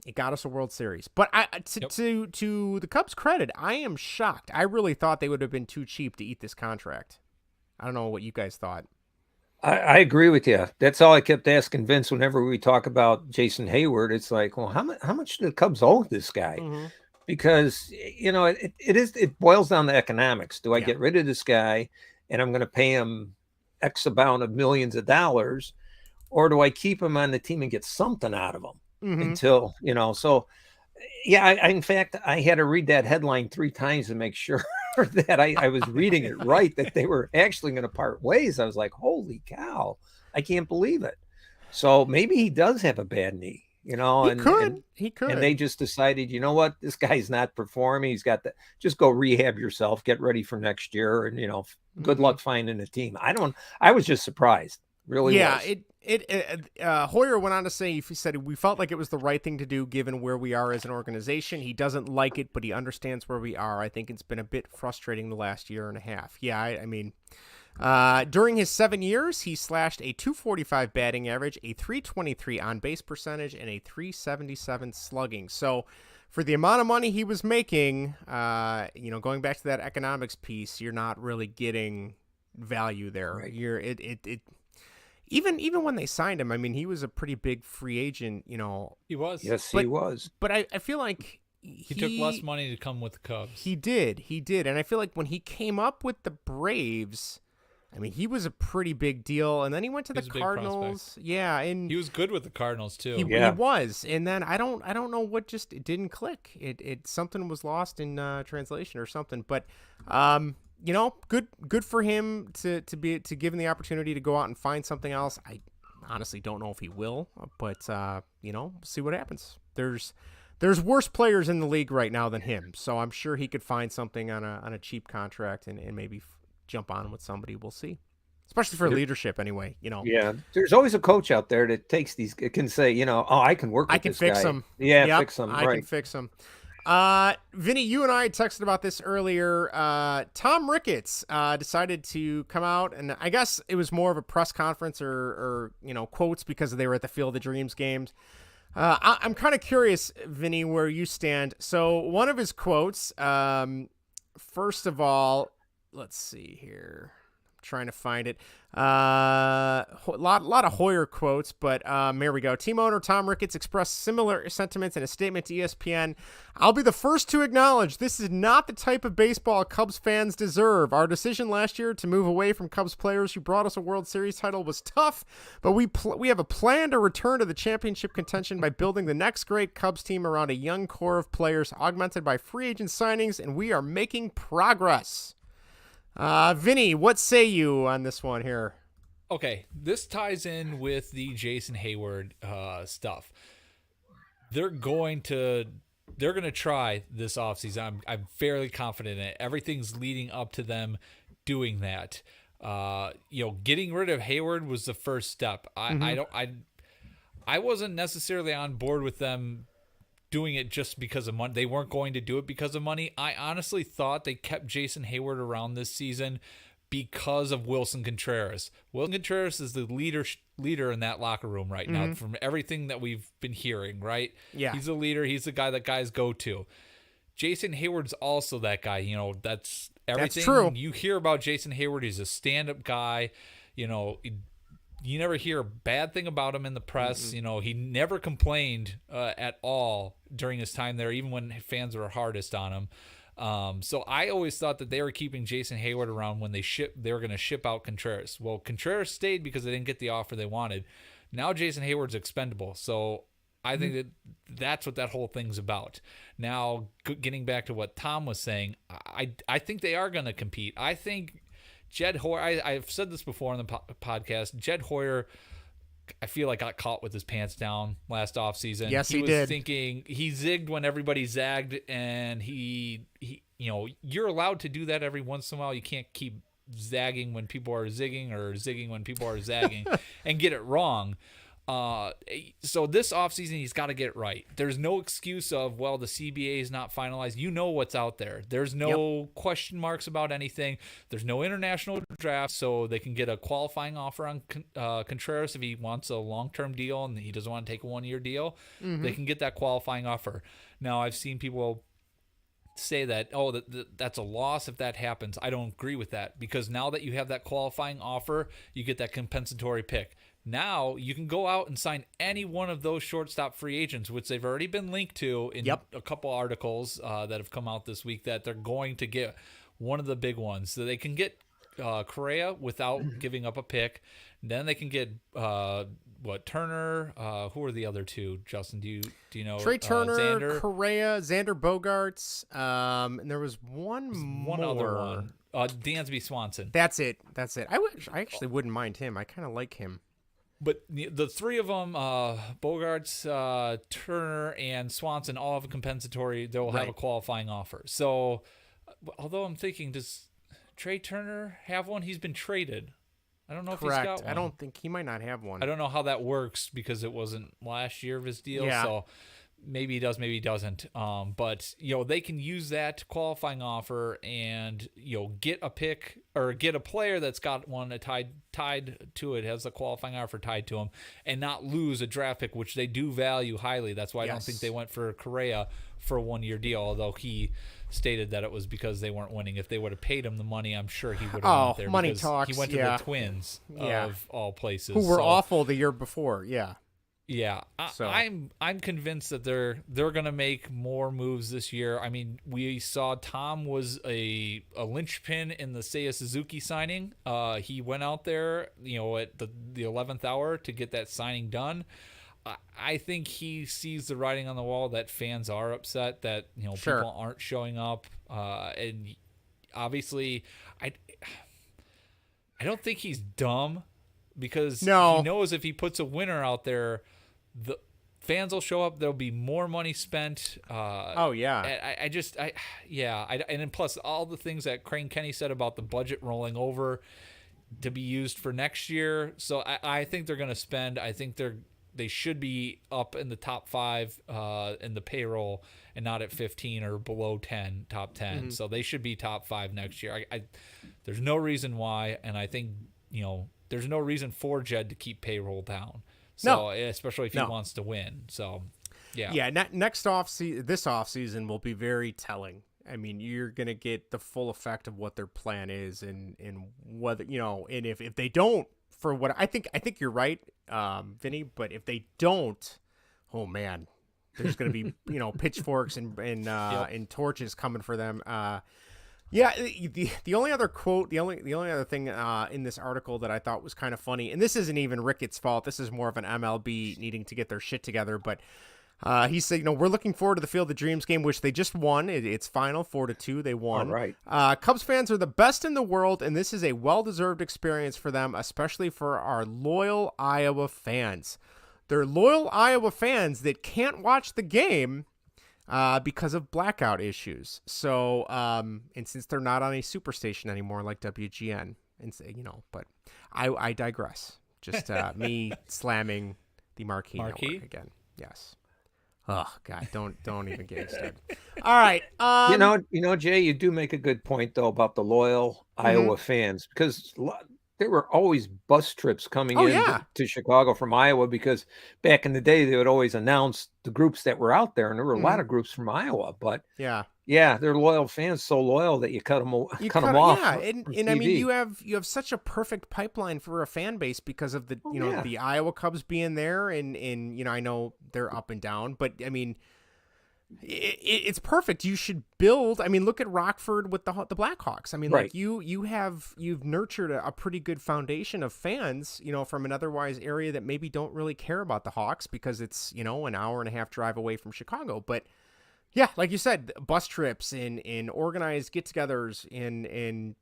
it got us a World Series. But to the Cubs' credit, I am shocked. I really thought they would have been too cheap to eat this contract. I don't know what you guys thought. I agree with you. That's all I kept asking Vince whenever we talk about Jason Hayward. It's like, well, how much do the Cubs owe this guy? Mm-hmm. Because, it boils down to economics. Do I get rid of this guy and I'm going to pay him X amount of millions of dollars, or do I keep him on the team and get something out of him until, so yeah, in fact, I had to read that headline 3 times to make sure that I was reading it right, that they were actually going to part ways. I was like, holy cow, I can't believe it. So maybe he does have a bad knee, He could. And they just decided, you know what, this guy's not performing. He's got just go rehab yourself, get ready for next year. And, good luck finding a team. I was just surprised. Really. Yeah. Was. Hoyer went on to say, he said, we felt like it was the right thing to do given where we are as an organization. He doesn't like it, but he understands where we are. I think it's been a bit frustrating the last year and a half. Yeah, I mean, during his 7 years, he slashed a .245 batting average, a .323 on-base percentage, and a .377 slugging. So for the amount of money he was making, going back to that economics piece, you're not really getting value there. Right. Even when they signed him, I mean, he was a pretty big free agent, He was. Yes, he was. But I feel like he took less money to come with the Cubs. He did. And I feel like when he came up with the Braves, I mean, he was a pretty big deal. And then he went to the Cardinals. Yeah, and he was good with the Cardinals too. He was. And then I don't know what it didn't click. It something was lost in translation or something. But good for him to give him the opportunity to go out and find something else. I honestly don't know if he will, but see what happens. There's worse players in the league right now than him, so I'm sure he could find something on a cheap contract and maybe jump on with somebody. We'll see, especially for leadership anyway. Yeah, there's always a coach out there that takes these. It can say, I can work. I can fix them. Yeah, fix them. I can fix them. Vinny, you and I texted about this earlier. Tom Ricketts decided to come out, and I guess it was more of a press conference or quotes because they were at the Field of Dreams games. I'm kind of curious, Vinny, where you stand. So one of his quotes, first of all, let's see here. I'm trying to find it. A lot of Hoyer quotes, but here we go. Team owner Tom Ricketts expressed similar sentiments in a statement to ESPN. I'll be the first to acknowledge this is not the type of baseball Cubs fans deserve. Our decision last year to move away from Cubs players who brought us a World Series title was tough, but we have a plan to return to the championship contention by building the next great Cubs team around a young core of players augmented by free agent signings, and we are making progress. Vinny, what say you on this one here? Okay, this ties in with the Jason Hayward stuff. They're going to try this offseason. I'm fairly confident in it. Everything's leading up to them doing that. Getting rid of Hayward was the first step. I wasn't necessarily on board with them doing it just because of money. They weren't going to do it because of money. I honestly thought they kept Jason Hayward around this season because of Wilson Contreras. Wilson Contreras is the leader in that locker room right now from everything that we've been hearing, right? Yeah. He's a leader. He's the guy that guys go to. Jason Hayward's also that guy. That's everything. That's true. You hear about Jason Hayward. He's a stand-up guy. You never hear a bad thing about him in the press. He never complained at all during his time there, even when fans were hardest on him. So I always thought that they were keeping Jason Hayward around when they were going to ship out Contreras. Well, Contreras stayed because they didn't get the offer they wanted. Now Jason Hayward's expendable. So I think that's what that whole thing's about. Now, getting back to what Tom was saying, I think they are going to compete. I think Jed Hoyer, I've said this before on the podcast, Jed Hoyer, I feel like got caught with his pants down last offseason. Yes, he was did. Thinking he zigged when everybody zagged, and he you're allowed to do that every once in a while. You can't keep zagging when people are zigging or zigging when people are zagging and get it wrong. So this offseason, he's got to get it right. There's no excuse of, well, the CBA is not finalized. You know what's out there. There's no question marks about anything. There's no international draft, so they can get a qualifying offer on Contreras if he wants a long-term deal and he doesn't want to take a one-year deal. They can get that qualifying offer. Now, I've seen people say that, that's a loss if that happens. I don't agree with that, because now that you have that qualifying offer, you get that compensatory pick. Now you can go out and sign any one of those shortstop free agents, which they've already been linked to in a couple articles that have come out this week, that they're going to get one of the big ones. So they can get Correa without giving up a pick. Then they can get Turner. Who are the other two? Justin, do you know? Trey Turner, Xander? Correa, Xander Bogaerts, and there was one other one. Dansby Swanson. That's it. I actually wouldn't mind him. I kind of like him. But the three of them, Bogaerts, Turner, and Swanson, all have a compensatory. They'll have a qualifying offer. So, although I'm thinking, does Trey Turner have one? He's been traded. I don't know if Correct. he's got one. I don't think he might not have one. I don't know how that works because it wasn't last year of his deal. Yeah. So maybe he does, maybe he doesn't. But, they can use that qualifying offer and, get a pick or get a player that's got one tied to it, has a qualifying offer tied to him, and not lose a draft pick, which they do value highly. That's why I don't think they went for Correa for a 1-year deal, although he stated that it was because they weren't winning. If they would have paid him the money, I'm sure he would have went there. Money because talks. He went to the Twins of all places. Who were awful the year before, yeah. Yeah, I'm convinced that they're gonna make more moves this year. I mean, we saw Tom was a linchpin in the Seiya Suzuki signing. He went out there, at the 11th hour to get that signing done. I think he sees the writing on the wall that fans are upset that people aren't showing up, and obviously, I don't think he's dumb because he knows if he puts a winner out there, the fans will show up. There'll be more money spent. And then plus all the things that Crane Kenny said about the budget rolling over to be used for next year. So I think they're going to spend. I think they should be up in the top 5 in the payroll and not at 15 or below 10, top 10. Mm-hmm. So they should be top 5 next year. There's no reason why, and I think there's no reason for Jed to keep payroll down. So especially if he wants to win. So yeah. This offseason will be very telling. I mean, you're gonna get the full effect of what their plan is, and whether and if they don't, for what I think you're right, Vinny. But if they don't, oh man, there's gonna be pitchforks and torches coming for them. The only other quote, the only other thing in this article that I thought was kind of funny, and this isn't even Ricketts' fault. This is more of an MLB needing to get their shit together. But he said, we're looking forward to the Field of Dreams game, which they just won. It's final 4-2. They won. All right. Cubs fans are the best in the world, and this is a well-deserved experience for them, especially for our loyal Iowa fans. They're loyal Iowa fans that can't watch the game because of blackout issues. So, and since they're not on a superstation anymore like WGN, and but I digress. Just me slamming the Marquee Network again. Yes. Oh God, don't even get me started. All right. Jay, you do make a good point though about the loyal Iowa fans, because there were always bus trips coming to Chicago from Iowa, because back in the day they would always announce the groups that were out there, and there were a lot of groups from Iowa. But they're loyal fans, so loyal that you cut them off. Yeah, and I mean you have such a perfect pipeline for a fan base because of the the Iowa Cubs being there, and I know they're up and down, but I mean. It's perfect. You should build. I mean, look at Rockford with the Blackhawks. I mean, like you've nurtured a pretty good foundation of fans, from an otherwise area that maybe don't really care about the Hawks because it's an hour and a half drive away from Chicago. But yeah, like you said, bus trips and organized get-togethers and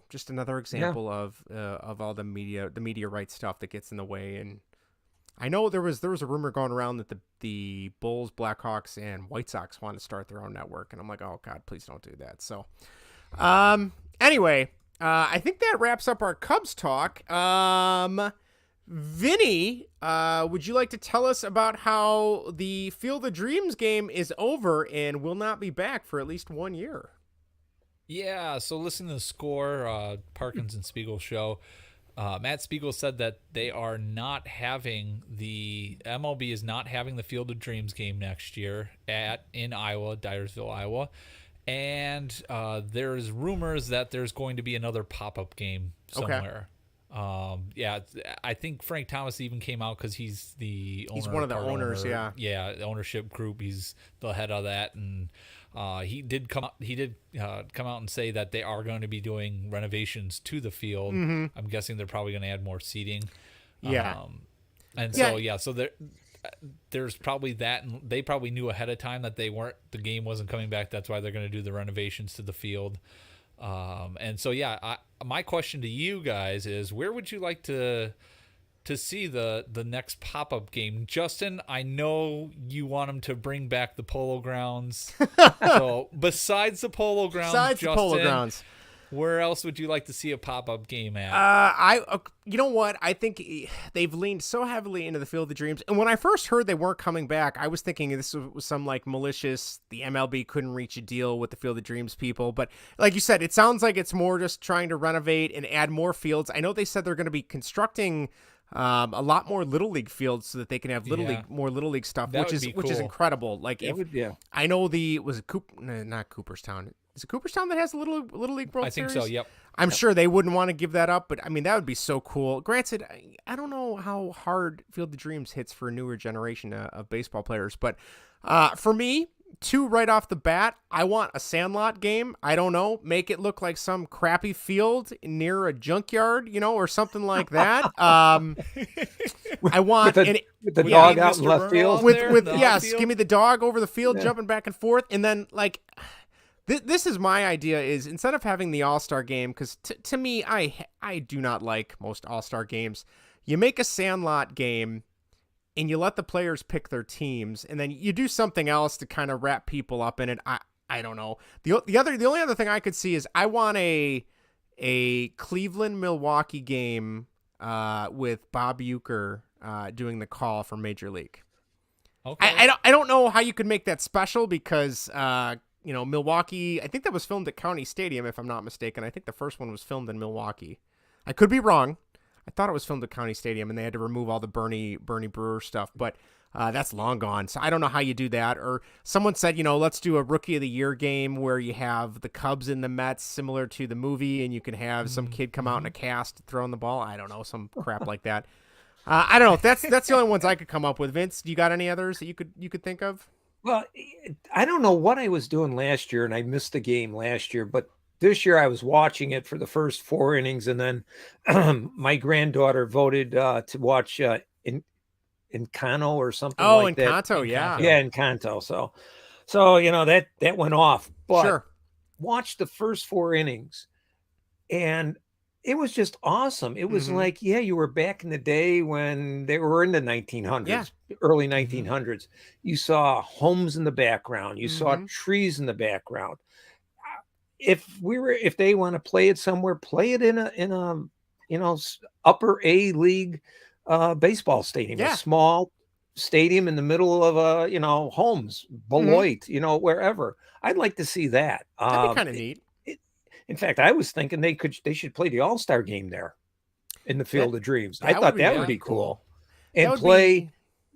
just another example of all the media rights stuff that gets in the way. And I know there was a rumor going around that the Bulls, Blackhawks, and White Sox want to start their own network, and I'm like, oh God, please don't do that. So, anyway, I think that wraps up our Cubs talk. Vinny, would you like to tell us about how the Field of Dreams game is over and will not be back for at least 1 year? Yeah. So listen to the Score, Parkins and Spiegel show. Matt Spiegel said that they are not having MLB is not having the Field of Dreams game next year in Iowa, Dyersville, Iowa. And there's rumors that there's going to be another pop-up game somewhere. Okay. I think Frank Thomas even came out because he's the owner. He's one of the owners, yeah. Yeah, the ownership group. He's the head of that, and he did come out and say that they are going to be doing renovations to the field. Mm-hmm. I'm guessing they're probably going to add more seating. Yeah. So there's probably that, and they probably knew ahead of time that the game wasn't coming back. That's why they're going to do the renovations to the field. My question to you guys is, where would you like to see the next pop-up game? Justin, I know you want them to bring back the Polo Grounds. So besides the Polo Grounds, Where else would you like to see a pop-up game at? You know what? I think they've leaned so heavily into the Field of Dreams. And when I first heard they weren't coming back, I was thinking this was some like malicious, the MLB couldn't reach a deal with the Field of Dreams people. But like you said, it sounds like it's more just trying to renovate and add more fields. I know they said they're going to be constructing a lot more Little League fields so that they can have more Little League stuff, which is incredible. Like, I know not Cooperstown. Is it Cooperstown that has a Little League World Series? I think so, yep. I'm sure they wouldn't want to give that up, but I mean, that would be so cool. Granted, I don't know how hard Field of Dreams hits for a newer generation of baseball players, but for me, 2 right off the bat, I want a Sandlot game. I don't know, make it look like some crappy field near a junkyard, or something like that. I want with the dog out in left field. Give me the dog over the field, jumping back and forth, and then like. This is my idea is instead of having the All-Star game, because to me, I do not like most All-Star games, you make a Sandlot game and you let the players pick their teams, and then you do something else to kind of wrap people up in it. I don't know. The only other thing I could see is I want a Cleveland-Milwaukee game with Bob Uecker doing the call for Major League. Okay. I don't know how you could make that special because Milwaukee, I think that was filmed at County Stadium, if I'm not mistaken. I think the first one was filmed in Milwaukee. I could be wrong. I thought it was filmed at County Stadium, and they had to remove all the Bernie Brewer stuff, but that's long gone. So I don't know how you do that. Or someone said, let's do a Rookie of the Year game where you have the Cubs and the Mets, similar to the movie, and you can have some kid come out in a cast throwing the ball. I don't know, some crap like that. I don't know. That's the only ones I could come up with. Vince, do you got any others that you could think of? Well, I don't know what I was doing last year, and I missed the game last year, but this year I was watching it for the first 4 innings, and then my granddaughter voted to watch Encanto or something like that. Encanto, yeah. Yeah, Encanto. So that went off. But sure. Watched the first 4 innings, and it was just awesome. It was like, you were back in the day when they were in the 1900s, early 1900s. You saw homes in the background. You saw trees in the background. If they want to play it somewhere, play it in a upper A league baseball stadium, a small stadium in the middle of homes, Beloit, wherever. I'd like to see that. That'd be kind of neat. In fact, I was thinking they should play the All-Star game there in the Field of Dreams. I thought that would be cool. And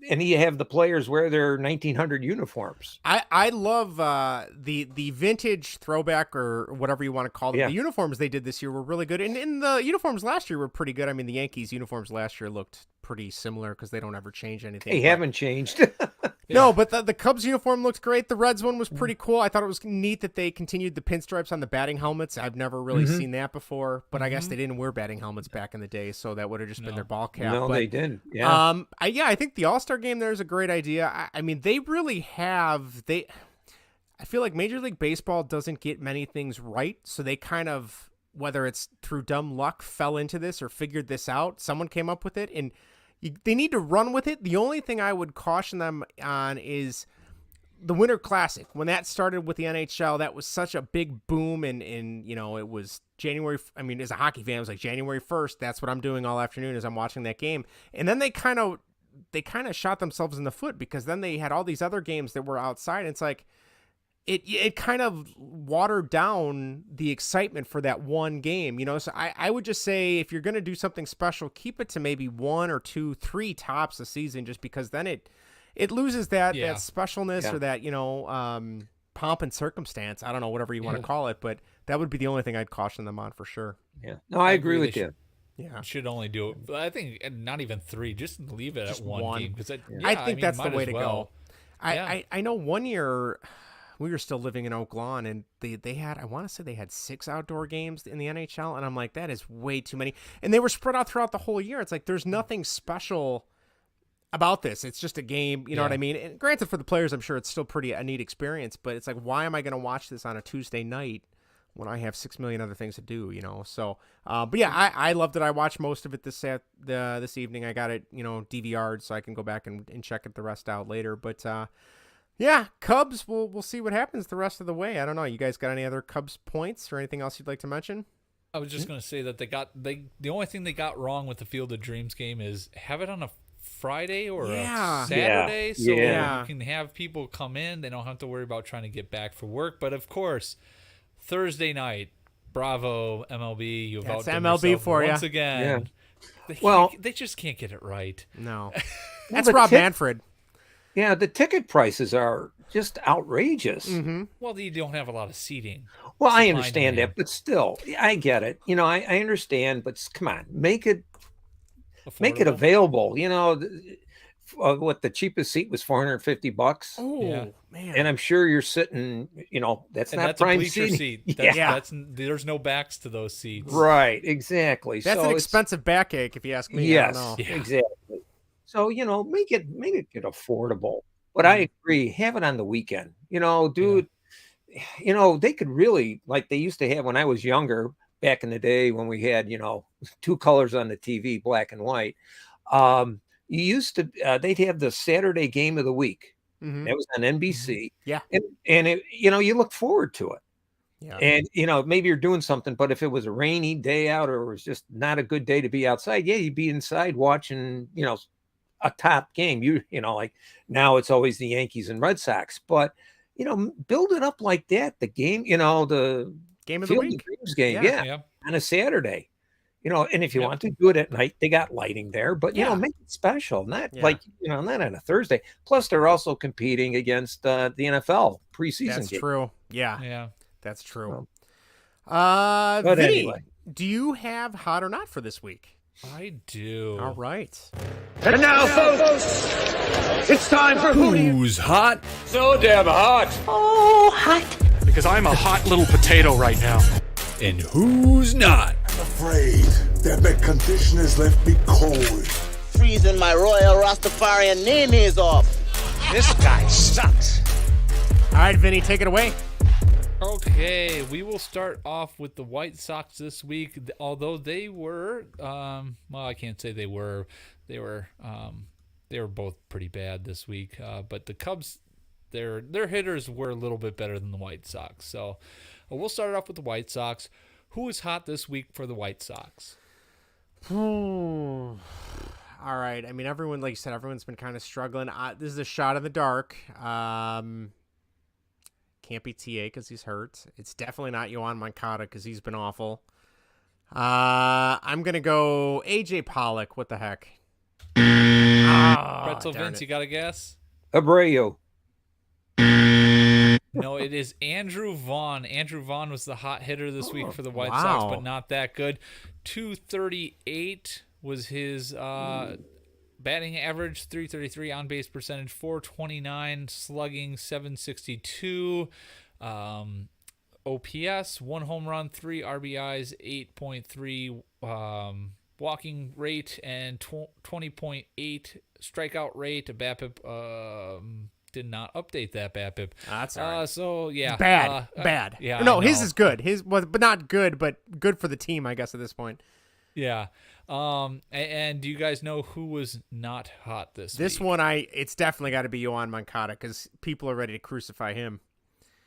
and you have the players wear their 1900 uniforms. I love the vintage throwback or whatever you want to call them. Yeah. The uniforms they did this year were really good. And the uniforms last year were pretty good. I mean, the Yankees uniforms last year looked pretty similar because they don't ever change anything. They haven't changed. No, but the Cubs uniform looked great. The Reds one was pretty cool. I thought it was neat that they continued the pinstripes on the batting helmets. I've never really seen that before, but I guess they didn't wear batting helmets back in the day, so that would have just been their ball cap. No, but, they didn't. Yeah. I think the All-Star game there is a great idea. I mean, they really have I feel like Major League Baseball doesn't get many things right, so they kind of, whether it's through dumb luck, fell into this or figured this out. Someone came up with it, and they need to run with it. The only thing I would caution them on is the Winter Classic. When that started with the NHL, that was such a big boom, and it was January. I mean, as a hockey fan, it was like January 1st. That's what I'm doing all afternoon as I'm watching that game. And then they kind of shot themselves in the foot because then they had all these other games that were outside. And it's like it kind of watered down the excitement for that one game, So I would just say if you're going to do something special, keep it to maybe 1 or 2, 3 tops a season, just because then it loses that specialness or that pomp and circumstance. I don't know, whatever you want to call it, but that would be the only thing I'd caution them on for sure. Yeah, no, I agree with you. Yeah, should only do it. I think not even 3. Just leave it at one game because I think that's the way to go. I know one year. We were still living in Oak Lawn, and they had, I want to say they had 6 outdoor games in the NHL, and I'm like, that is way too many. And they were spread out throughout the whole year. It's like, there's nothing special about this. It's just a game, you know what I mean? And granted, for the players, I'm sure it's still a neat experience, but it's like, why am I going to watch this on a Tuesday night when I have 6 million other things to do, So, but yeah, I loved it. I watched most of it this evening. I got it, DVR'd, so I can go back and check it the rest out later. But, Yeah, Cubs. We'll see what happens the rest of the way. I don't know. You guys got any other Cubs points or anything else you'd like to mention? I was just going to say that the only thing they got wrong with the Field of Dreams game is have it on a Friday or a Saturday, so you can have people come in. They don't have to worry about trying to get back for work. But of course, Thursday night, bravo MLB, you've outdone MLB for once you again. They just can't get it right. No, that's Rob Manfred. Yeah, the ticket prices are just outrageous. Mm-hmm. Well, you don't have a lot of seating. Well, I understand that, but still, I get it. I understand, but come on, make it available. What the cheapest seat was $450. Oh man! And I'm sure you're sitting. That's not prime a bleacher seating. That's there's no backs to those seats. Right. Exactly. That's an expensive backache, if you ask me. Yes. I don't know. Exactly. So make it affordable. But I agree. Have it on the weekend. Do it. They could really, like they used to have when I was younger, back in the day when we had, two colors on the TV, black and white. You used to, they'd have the Saturday game of the week. Mm-hmm. That was on NBC. Yeah. And it, you look forward to it. Yeah. And, maybe you're doing something, but if it was a rainy day out or it was just not a good day to be outside, you'd be inside watching, a top game. Like now it's always the Yankees and Red Sox, but, build it up like that. The game, the game of the week game. Yeah. On a Saturday. And if you want to do it at night, they got lighting there, but make it special, not not on a Thursday. Plus, they're also competing against the NFL preseason. That's game. true. Yeah, that's true. But Vinny, anyway, do you have hot or not for this week? I do. All right. And now, folks, it's time for Who's hot? So damn hot. Oh, hot. Because I'm a hot little potato right now. And who's not? I'm afraid that the conditioners left me cold. Freezing my royal Rastafarian name off. This guy sucks. All right, Vinny, take it away. Okay, we will start off with the White Sox this week. Although they were, I can't say they were. They were both pretty bad this week. But the Cubs, their hitters were a little bit better than the White Sox. So we'll start off with the White Sox. Who is hot this week for the White Sox? All right. I mean, everyone, like you said, everyone's been kind of struggling. This is a shot in the dark. Can't be TA because he's hurt. It's definitely not Yohan Moncada because he's been awful. I'm going to go AJ Pollock. What the heck? Pretzel Vince, you got a guess? Abreu. No, it is Andrew Vaughn. Andrew Vaughn was the hot hitter this week for the White Sox, but not that good. 238 was his batting average, 333 on base percentage, 429 slugging, 762 OPS, 1 home run, 3 RBIs, 8.3 walking rate, and 20.8 strikeout rate. A BABIP did not update that BABIP. That's all right. So yeah, bad. Yeah, no, his is good. His was, but not good, but good for the team, I guess, at this point. Yeah. And do you guys know who was not hot this week? This one, it's definitely got to be Yohan Moncada because people are ready to crucify him.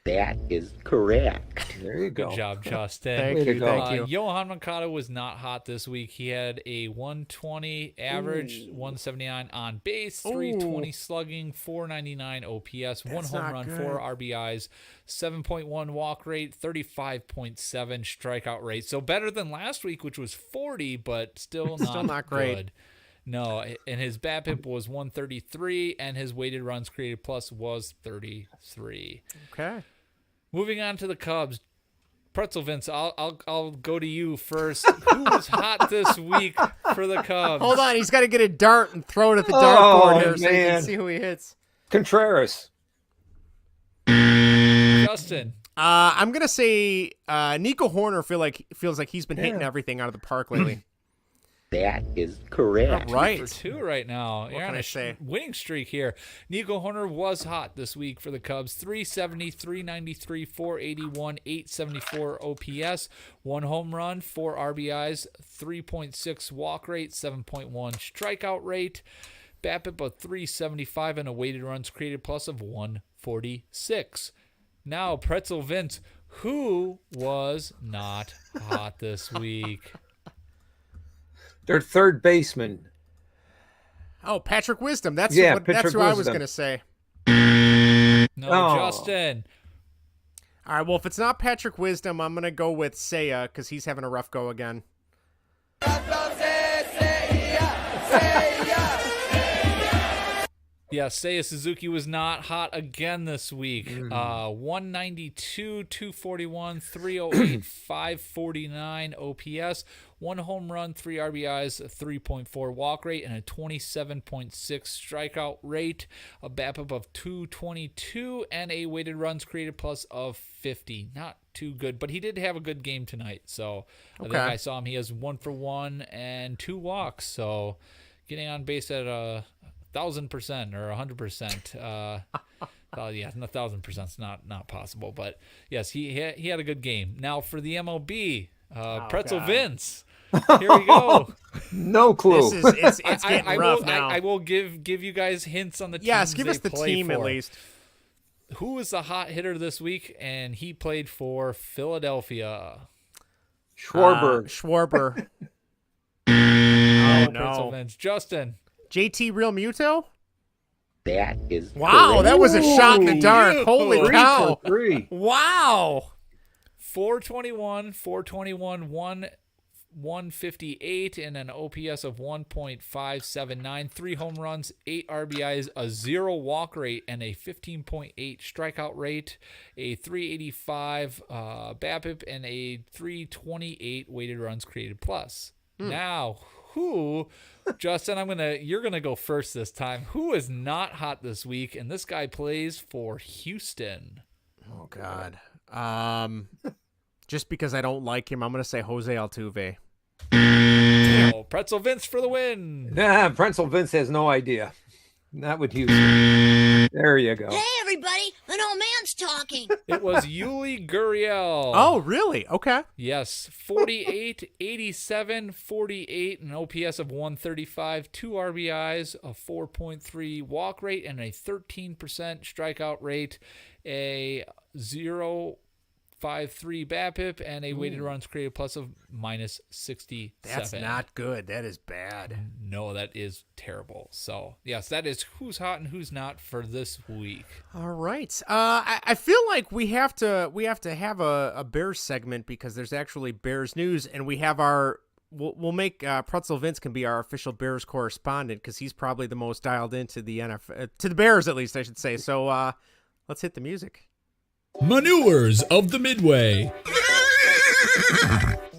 That is correct. There you go. Good job, Justin. Thank you. Yohan Moncada was not hot this week. He had a 120 average, 179 on base, 320 slugging, 499 OPS, 1 home run, 4 RBIs, 7.1 walk rate, 35.7 strikeout rate. So better than last week, which was 40, but still not great. Good. No, and his BABIP was 133, and his weighted runs created plus was 33. Okay. Moving on to the Cubs, Pretzel Vince. I'll go to you first. Who was hot this week for the Cubs? Hold on, he's got to get a dart and throw it at the dartboard here so you can see who he hits. Contreras. Justin. I'm gonna say Nico Horner feels like he's been hitting everything out of the park lately. That is correct. All right. 2 for 2 right now. What You're can on I a say? winning streak here. Nico Horner was hot this week for the Cubs. 370, 393, 481, 874 OPS, 1 home run, 4 RBIs, 3.6 walk rate, 7.1 strikeout rate. BABIP of 375, and a weighted runs created plus of 146. Now, Pretzel Vince, who was not hot this week? Their third baseman. Oh, Patrick Wisdom. That's Patrick who I was Wisdom. going to say. No, Justin. All right, well, if it's not Patrick Wisdom, I'm going to go with Seiya because he's having a rough go again. Yeah, Seiya Suzuki was not hot again this week. 192, 241, 308, 549 OPS, 1 home run, 3 RBIs, a 3.4 walk rate, and a 27.6 strikeout rate, a BABIP of 222, and a weighted runs created plus of 50. Not too good, but he did have a good game tonight. So I think I saw him. He has 1 for 1 and 2 walks. So getting on base at 1,000% or 100%. Yeah, 1,000% is not possible. But yes, he had a good game. Now for the MLB, Pretzel Vince. Here we go. No clue. It's getting rough now. I will give you guys hints on the teams. Yes, give us the play team for. at least. Who was the hot hitter this week? And he played for Philadelphia. Schwarber. Oh no, Pretzel Vince. Justin. JT Real Muto? That is wow, that was a shot in the dark. Holy cow. 3. Wow. 421, 158, and an OPS of 1.579, 3 home runs, 8 RBIs, a 0 walk rate, and a 15.8 strikeout rate, a 385 BABIP, and a 328 weighted runs created plus. Now, who, Justin, you're gonna go first this time. Who is not hot this week? And this guy plays for Houston. Oh God. Just because I don't like him, I'm gonna say Jose Altuve. Oh, Pretzel Vince for the win. Nah, Pretzel Vince has no idea. Not with Houston. There you go. Hey, everybody, an old man's talking. It was Yuli Gurriel. Oh, really? Okay. Yes, 48, 87, 48, an OPS of 135, 2 RBIs, a 4.3 walk rate, and a 13% strikeout rate, a 0.53 BABIP, and a weighted runs created plus of minus 67. That's not good. That is bad. No, that is terrible. So, yes, that is who's hot and who's not for this week. All right. I feel like we have to have a Bears segment because there's actually Bears news, and we have we'll make Pretzel Vince can be our official Bears correspondent because he's probably the most dialed into the NFL, to the Bears at least, I should say. So let's hit the music. Manures of the Midway,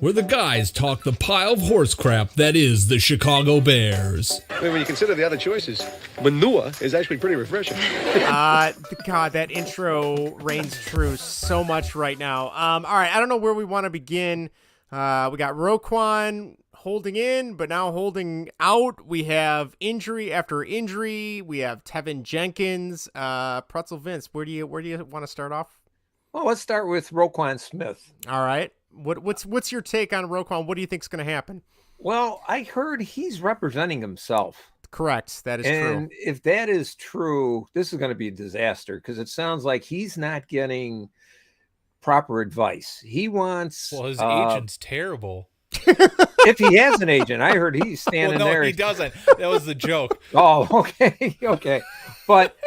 where the guys talk the pile of horse crap that is the Chicago Bears. I mean, when you consider the other choices, manure is actually pretty refreshing. God, that intro reigns true so much right now. All right, I don't know where we want to begin. We got Roquan holding in, but now holding out. We have injury after injury. We have Tevin Jenkins. Pretzel Vince, where do you want to start off? Well, let's start with Roquan Smith. All right. What's your take on Roquan? What do you think is going to happen? Well, I heard he's representing himself. Correct. That is true. And if that is true, this is going to be a disaster because it sounds like he's not getting proper advice. He wants... Well, his agent's terrible. If he has an agent. I heard he's standing there. He doesn't. That was the joke. Oh, okay. Okay. But...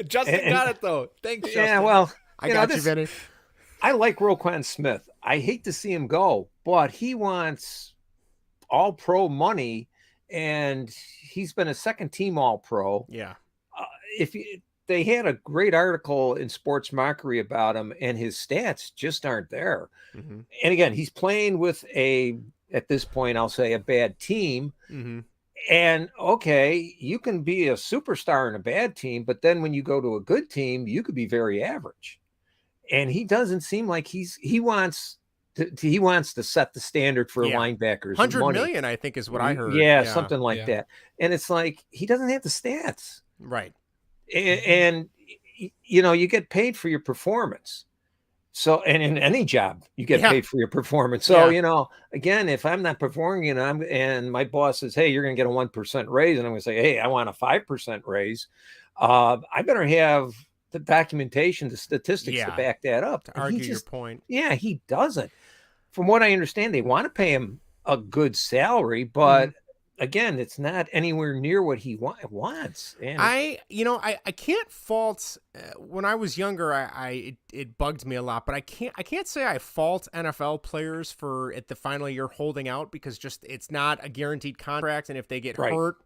Justin got it, though. Thanks, Justin. Yeah, well... I got you, Vinny. I like Roquan Smith. I hate to see him go, but he wants all-pro money, and he's been a second-team all-pro. Yeah. They had a great article in Sports Mockery about him, and his stats just aren't there. Mm-hmm. And again, he's playing with at this point, I'll say, a bad team. Mm-hmm. And okay, you can be a superstar in a bad team, but then when you go to a good team, you could be very average. And he doesn't seem like he wants to set the standard for linebackers. $100 million, I think, is what I heard. Yeah, something like that. And it's like he doesn't have the stats, right? And you get paid for your performance. So, and in any job, you get paid for your performance. So, again, if I'm not performing and my boss says, hey, you're going to get a 1% raise, and I'm going to say, hey, I want a 5% raise, I better have the documentation, the statistics to back that up. To argue your point. Yeah, he doesn't. From what I understand, they want to pay him a good salary, but again, it's not anywhere near what he wants. And I can't fault when I was younger. It bugged me a lot, but I can't say I fault NFL players for at the final year holding out, because just it's not a guaranteed contract, and if they get hurt,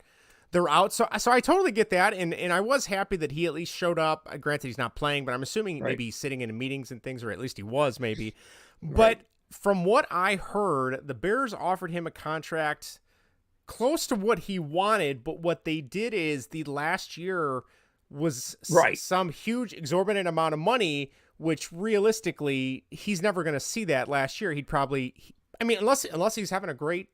they're out. So I totally get that, and I was happy that he at least showed up. Granted, he's not playing, but I'm assuming maybe he's sitting in meetings and things, or at least he was maybe. But from what I heard, the Bears offered him a contract close to what he wanted, but what they did is the last year was some huge exorbitant amount of money, which realistically he's never going to see that last year. He'd probably, unless he's having a great,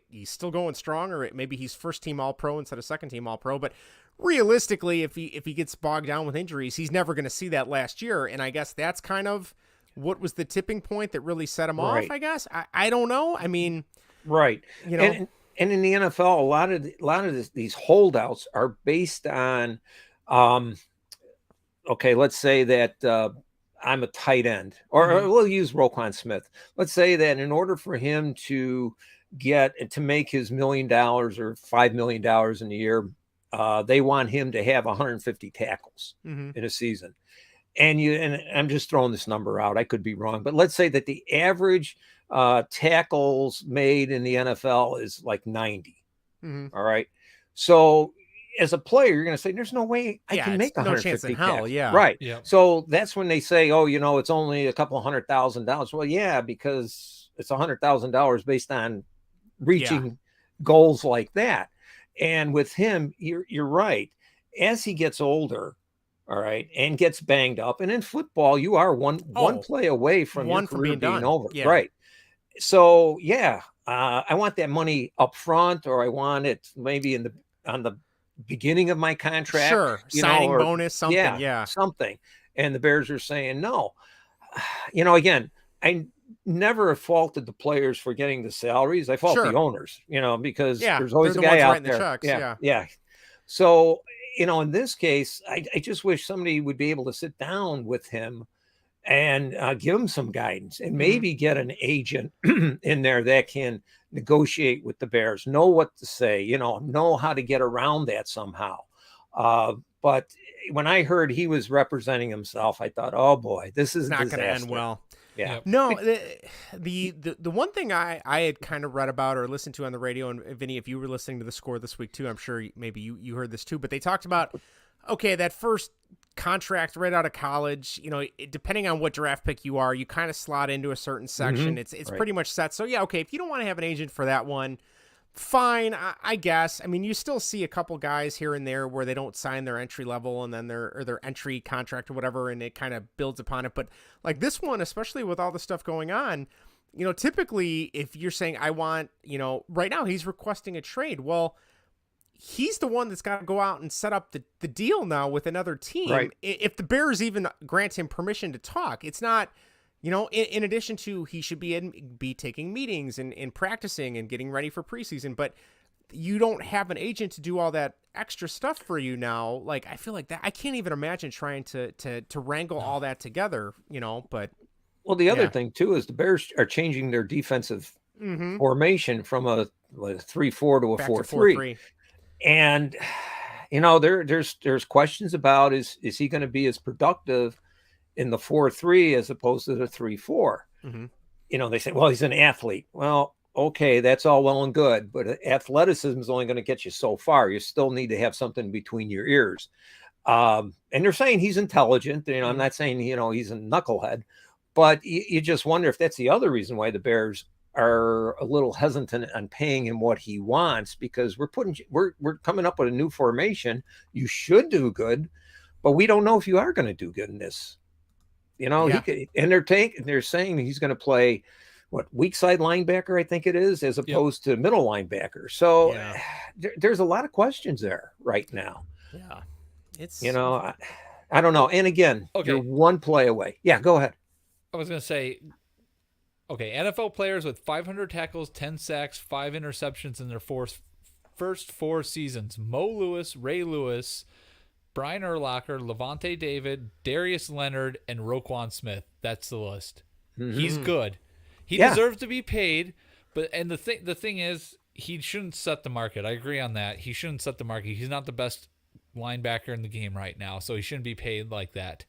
he's still going strong, or maybe he's first team All-Pro instead of second team All-Pro. But realistically, if he gets bogged down with injuries, he's never going to see that last year. And I guess that's kind of what was the tipping point that really set him off, I guess. I don't know. I mean, And in the NFL, a lot of these holdouts are based on, let's say that I'm a tight end, or we'll use Roquan Smith. Let's say that in order for him to make his $1 million or $5 million in a year, they want him to have 150 tackles in a season. And I'm just throwing this number out. I could be wrong, but let's say that the average tackles made in the NFL is like 90. All right. So as a player, you're going to say, there's no way I can make 150 no chance in hell. tackles. Yeah. Right. Yeah. So that's when they say, it's only a couple $100,000. Well, yeah, because it's $100,000 based on reaching goals like that. And with him, you're right. As he gets older, all right, and gets banged up, and in football, you are one play away from your career being over. Yeah. Right. So I want that money up front, or I want it maybe on the beginning of my contract. Sure, signing bonus, something. Something. And the Bears are saying no. Again, I never have faulted the players for getting the salaries. I fault the owners, because there's always a guy out there. The checks, So, in this case, I just wish somebody would be able to sit down with him and give him some guidance, and maybe get an agent in there that can negotiate with the Bears, know what to say, know how to get around that somehow. But when I heard he was representing himself, I thought, oh boy, this is not going to end well. Yeah. No, the one thing I had kind of read about or listened to on the radio, and Vinny, if you were listening to the Score this week too, I'm sure maybe you heard this too, but they talked about, that first contract right out of college, depending on what draft pick you are, you kind of slot into a certain section. It's pretty much set. So if you don't want to have an agent for that one, fine, I guess. I mean, you still see a couple guys here and there where they don't sign their entry level and then their entry contract or whatever, and it kind of builds upon it. But like this one, especially with all the stuff going on, typically if you're saying I want, right now he's requesting a trade. Well, he's the one that's got to go out and set up the deal now with another team. Right. If the Bears even grant him permission to talk, it's not. In addition to he should be taking meetings and practicing and getting ready for preseason, but you don't have an agent to do all that extra stuff for you now. Like, I feel like that I can't even imagine trying to wrangle all that together, but. Well, the other thing too is the Bears are changing their defensive formation from a 3-4 to a 4-3. And, there's questions about, is he going to be as productive in the 4-3 as opposed to the 3-4. They say, well, he's an athlete. Well, okay, that's all well and good, but athleticism is only going to get you so far. You still need to have something between your ears. And they're saying he's intelligent. I'm not saying, he's a knucklehead, but you just wonder if that's the other reason why the Bears are a little hesitant on paying him what he wants, because we're coming up with a new formation. You should do good, but we don't know if you are going to do good in this. He could, and they're saying he's going to play weak side linebacker, I think it is, as opposed to middle linebacker. So there's a lot of questions there right now. Yeah. It's, I don't know. And again, you're one play away. Yeah, go ahead. I was going to say, okay, NFL players with 500 tackles, 10 sacks, 5 interceptions in their first 4 seasons. Mo Lewis, Ray Lewis, Brian Urlacher, Levante David, Darius Leonard, and Roquan Smith. That's the list. Mm-hmm. He's good. He deserves to be paid, and the thing is, he shouldn't set the market. I agree on that. He shouldn't set the market. He's not the best linebacker in the game right now, so he shouldn't be paid like that.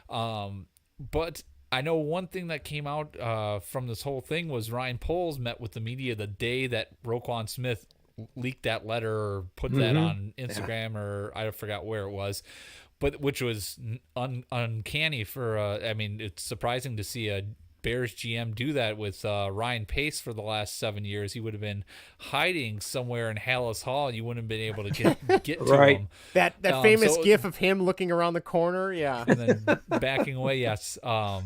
But I know one thing that came out from this whole thing was Ryan Poles met with the media the day that Roquan Smith leaked that letter or put that on Instagram or I forgot where it was, but which was uncanny for. I mean, it's surprising to see a Bears GM do that with Ryan Pace for the last 7 years. He would have been hiding somewhere in Hallis Hall, and you wouldn't have been able to get to him. That famous gif of him looking around the corner, and then backing away. Yes, So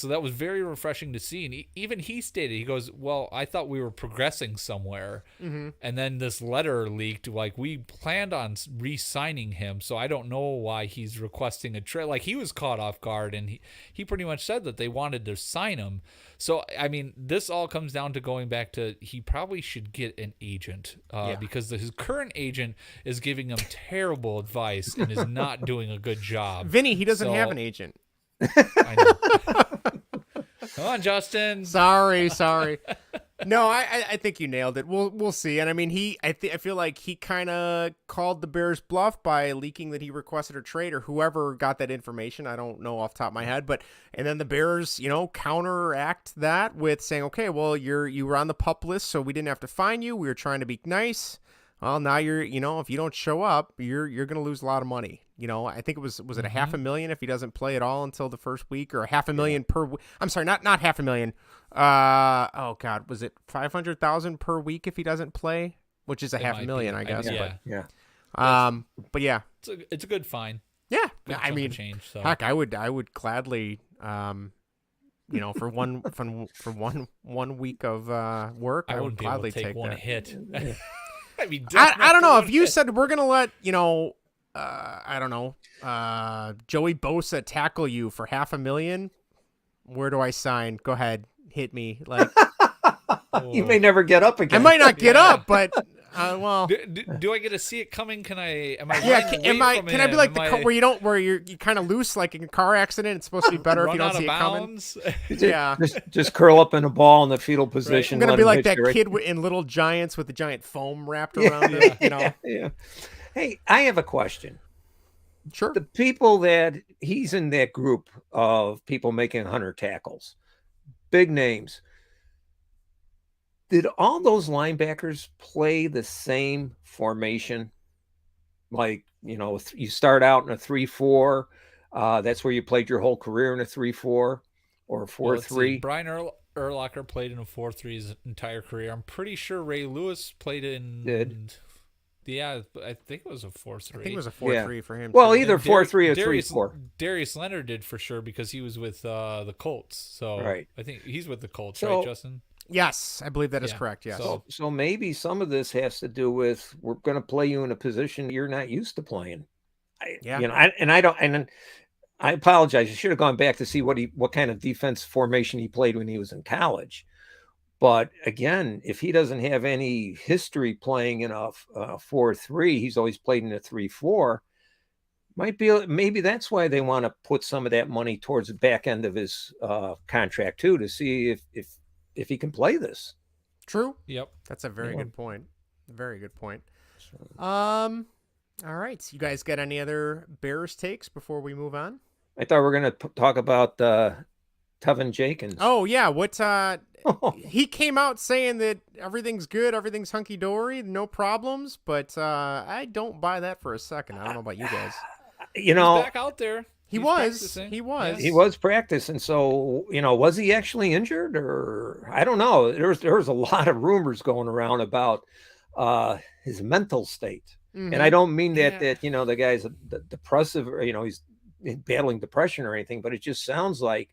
that was very refreshing to see. And even he stated, he goes, "Well, I thought we were progressing somewhere, and then this letter leaked. Like we planned on re-signing him, so I don't know why he's requesting a trade. Like he was caught off guard, and he pretty much said that they wanted to sign him." So, I mean, this all comes down to going back to he probably should get an agent because his current agent is giving him terrible advice and is not doing a good job. Vinny, he doesn't have an agent. I know. Come on, Justin. Sorry. No, I think you nailed it. We'll see. And I mean, I feel like he kind of called the Bears bluff by leaking that he requested a trade, or whoever got that information. I don't know off the top of my head, and then the Bears, counteract that with saying, okay, well, you were on the PUP list, so we didn't have to fine you. We were trying to be nice. Well, now you're, if you don't show up, you're going to lose a lot of money. I think it was it $500,000 if he doesn't play at all until the first week, or $500,000 per week. I'm sorry, not $500,000. Oh God, was it $500,000 per week if he doesn't play? Which is $500,000, I guess. But yeah, it's a good fine. Yeah, good I mean, change, so. Heck, I would gladly, for one week of work, I would gladly take one that. hit. I don't know if you said we're gonna let I don't know, Joey Bosa tackle you for $500,000. Where do I sign? Go ahead, hit me. Like you may never get up again. I might not get up, but well, do I get to see it coming? Can I? Am I? Can I be like where you're kind of loose, like in a car accident? It's supposed to be better if you don't see it coming. Yeah, just curl up in a ball in the fetal position. I'm gonna be like that kid in Little Giants with the giant foam wrapped around him. Yeah. Hey, I have a question. Sure. The people that he's in that group of people making 100 tackles, big names. Did all those linebackers play the same formation? Like, you start out in a 3-4. That's where you played your whole career in a 3-4 or a 4-3. Brian Urlacher played in a 4-3 his entire career. I'm pretty sure Ray Lewis played in. Did. Yeah, I think it was a 4-3. I think it was a 4-3 for him. Well, either 4-3 or 3-4. Darius Leonard did for sure because he was with the Colts. So right. I think he's with the Colts, right, Justin? Yes, I believe that is correct. Yes. So maybe some of this has to do with we're going to play you in a position you're not used to playing. I apologize. I should have gone back to see what kind of defense formation he played when he was in college. But again, if he doesn't have any history playing in a 4-3, he's always played in a 3-4. Maybe that's why they want to put some of that money towards the back end of his contract too, to see if he can play this. True. Yep. That's a very good point. Very good point. All right. So you guys got any other Bears takes before we move on? I thought we were going to talk about Tevin Jenkins. Oh yeah. He came out saying that everything's good, everything's hunky dory, no problems. But I don't buy that for a second. I don't know about you guys. He's back out there. He was practicing. So, was he actually injured, or I don't know. There was a lot of rumors going around about his mental state. Mm-hmm. And I don't mean that the guy's depressive, or, he's battling depression or anything, but it just sounds like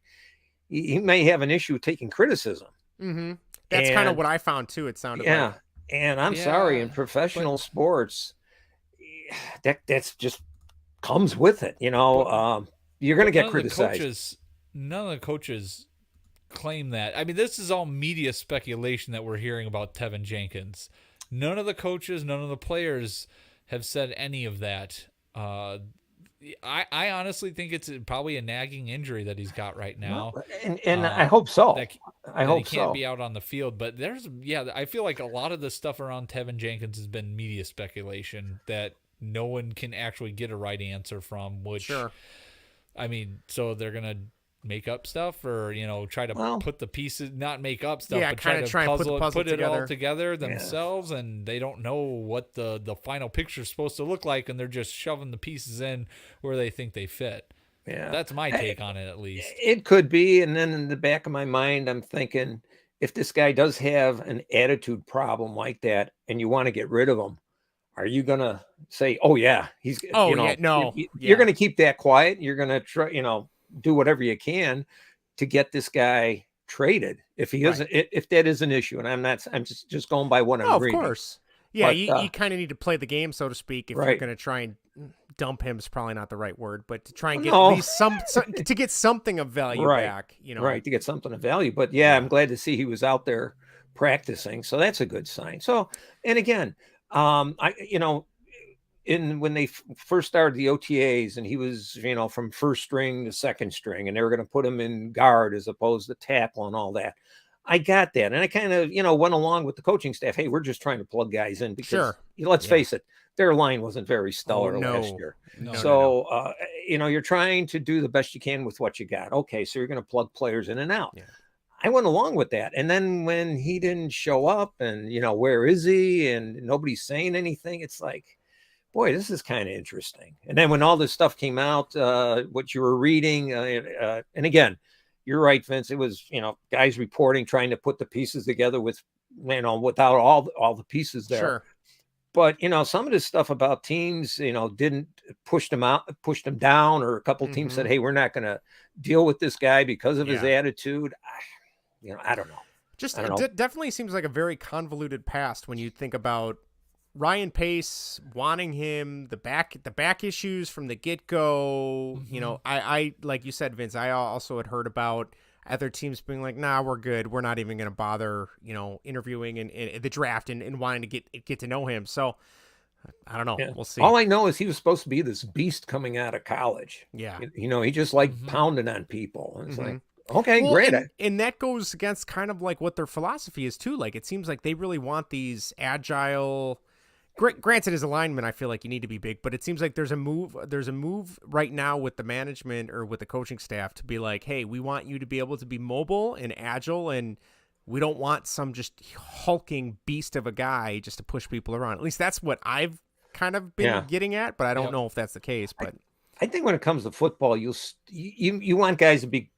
he may have an issue taking criticism. Mm-hmm. That's kind of what I found too. It sounded like. And I'm sorry, in professional sports, that's just comes with it. You're going to get criticized. None of the coaches claim that. I mean, this is all media speculation that we're hearing about Tevin Jenkins. None of the coaches, none of the players have said any of that. I honestly think it's probably a nagging injury that he's got right now. And I hope so. I hope he can't be out on the field. But I feel like a lot of the stuff around Tevin Jenkins has been media speculation that no one can actually get a right answer from, which, sure. I mean, so they're going to make up stuff or, try to put the pieces, not make up stuff, but try to put it all together themselves. And they don't know what the final picture is supposed to look like. And they're just shoving the pieces in where they think they fit. Yeah. That's my take on it, at least. It could be. And then in the back of my mind, I'm thinking, if this guy does have an attitude problem like that and you want to get rid of him, are you going to say, oh yeah, he's, no, you're going to keep that quiet. You're going to try, do whatever you can to get this guy traded. If he isn't, if that is an issue, and I'm just going by what I'm reading. Of course. Yeah. But, you kind of need to play the game, so to speak. If you're going to try and dump him is probably not the right word, but to try and get at least some to get something of value back, Right. To get something of value. But yeah, I'm glad to see he was out there practicing. So that's a good sign. So, and again, when they first started the OTAs and he was, from first string to second string and they were going to put him in guard as opposed to tackle and all that. I got that. And I kind of, went along with the coaching staff. Hey, we're just trying to plug guys in because let's face it, their line wasn't very stellar last year. No. You're trying to do the best you can with what you got. Okay. So you're going to plug players in and out. Yeah. I went along with that. And then when he didn't show up and, where is he? And nobody's saying anything. It's like, boy, this is kind of interesting. And then when all this stuff came out, what you were reading, and again, you're right, Vince, it was, guys reporting, trying to put the pieces together with, without all the pieces there. Sure. But, some of this stuff about teams, didn't push them down, or a couple teams said, hey, we're not going to deal with this guy because of his attitude. I don't know. It definitely seems like a very convoluted past when you think about Ryan Pace wanting him, the back issues from the get-go. I like you said, Vince, I also had heard about other teams being like, nah, we're good. We're not even going to bother, interviewing in the draft and wanting to get to know him. So I don't know. Yeah. We'll see. All I know is he was supposed to be this beast coming out of college. Yeah. He just liked pounding on people. And it's like, okay, great. And that goes against kind of like what their philosophy is too. Like, it seems like they really want these agile. Granted, as a lineman, I feel like you need to be big, but it seems like there's a move right now with the management or with the coaching staff to be like, hey, we want you to be able to be mobile and agile, and we don't want some just hulking beast of a guy just to push people around. At least that's what I've kind of been getting at, but I don't know if that's the case. But I think when it comes to football, you want guys to be,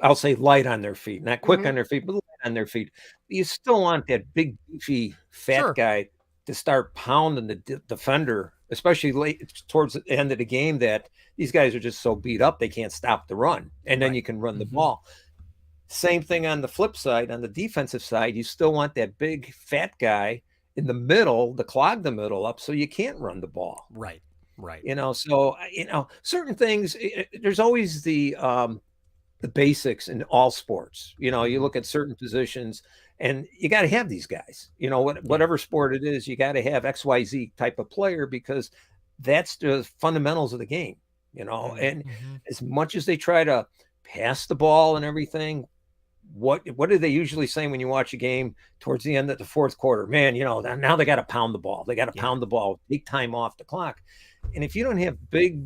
I'll say, light on their feet, not quick on their feet, but light on their feet. You still want that big, beefy, fat guy to start pounding the defender, especially late towards the end of the game, that these guys are just so beat up they can't stop the run, and then you can run the ball. Same thing on the flip side, on the defensive side, you still want that big fat guy in the middle to clog the middle up so you can't run the ball. Right. So certain things. There's always the basics in all sports. You look at certain positions. And you got to have these guys, whatever sport it is, you got to have XYZ type of player, because that's the fundamentals of the game, and as much as they try to pass the ball and everything, what do they usually say when you watch a game towards the end of the fourth quarter? Man, now they got to pound the ball. They got to pound the ball, take time off the clock. And if you don't have big,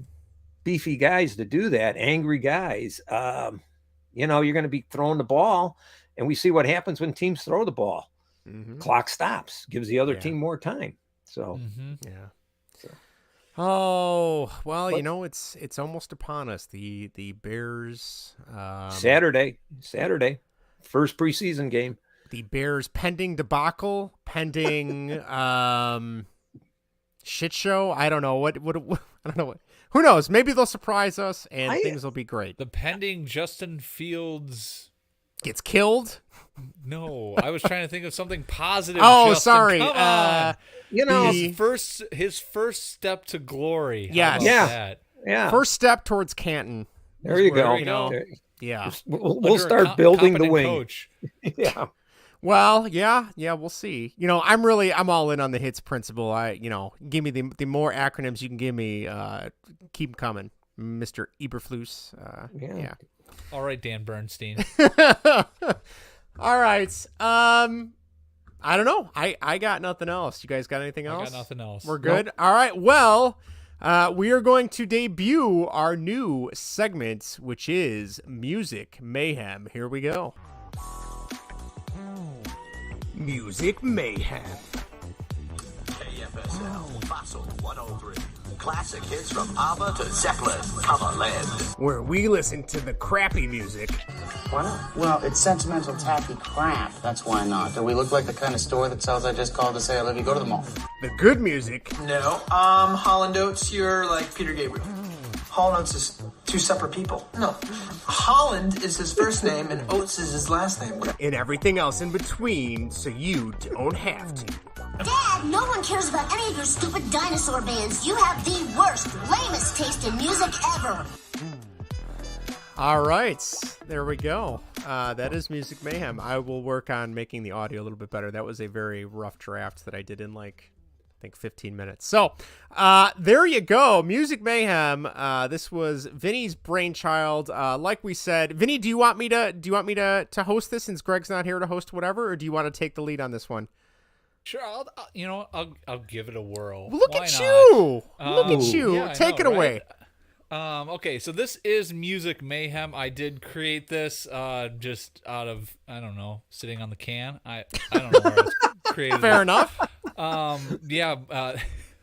beefy guys to do that, angry guys, you're going to be throwing the ball. And we see what happens when teams throw the ball. Clock stops, gives the other team more time. So, Oh, well, it's almost upon us. The Bears. Saturday, first preseason game. The Bears pending debacle, pending shit show. I don't know what. I don't know what. Who knows? Maybe they'll surprise us and things will be great. The pending Justin Fields gets killed. No, I was trying to think of something positive. Oh, Justin. sorry. Come on. His first step to glory. Yes. Yeah. First step towards Canton. There you go. Yeah. We'll start building the wing. Coach. Yeah. Well, yeah, we'll see. I'm all in on the hits principle. Give me the more acronyms you can give me, keep coming, Mr. Eberflus. Yeah. All right, Dan Bernstein. All right. I don't know. I got nothing else. You guys got anything else? I got nothing else. We're good. Nope. All right. Well, we are going to debut our new segment, which is Music Mayhem. Here we go. Music Mayhem. AFSL Fossil 103. Classic hits from ABBA to Zeppelin, Coverland. Where we listen to the crappy music. Why not? Well, it's sentimental, tacky crap. That's why not. Do we look like the kind of store that sells I just called to say I love you? Go to the mall. The good music. No. Holland Oates, you're like Peter Gabriel. Holland Oates is two separate people. No. Holland is his first name and Oates is his last name. And everything else in between, so you don't have to. Dad, no one cares about any of your stupid dinosaur bands. You have the worst, lamest taste in music ever. All right, there we go. That is Music Mayhem. I will work on making the audio a little bit better. That was a very rough draft that I did in 15 minutes. So there you go. Music Mayhem. This was Vinny's brainchild. Like we said, Vinny, do you want me to host this since Greg's not here to host whatever, or do you want to take the lead on this one? Sure, I'll give it a whirl. Look at you! Yeah, Take it away. Okay, so this is Music Mayhem. I did create this just out of, I don't know, sitting on the can. I don't know where I was created. Fair enough.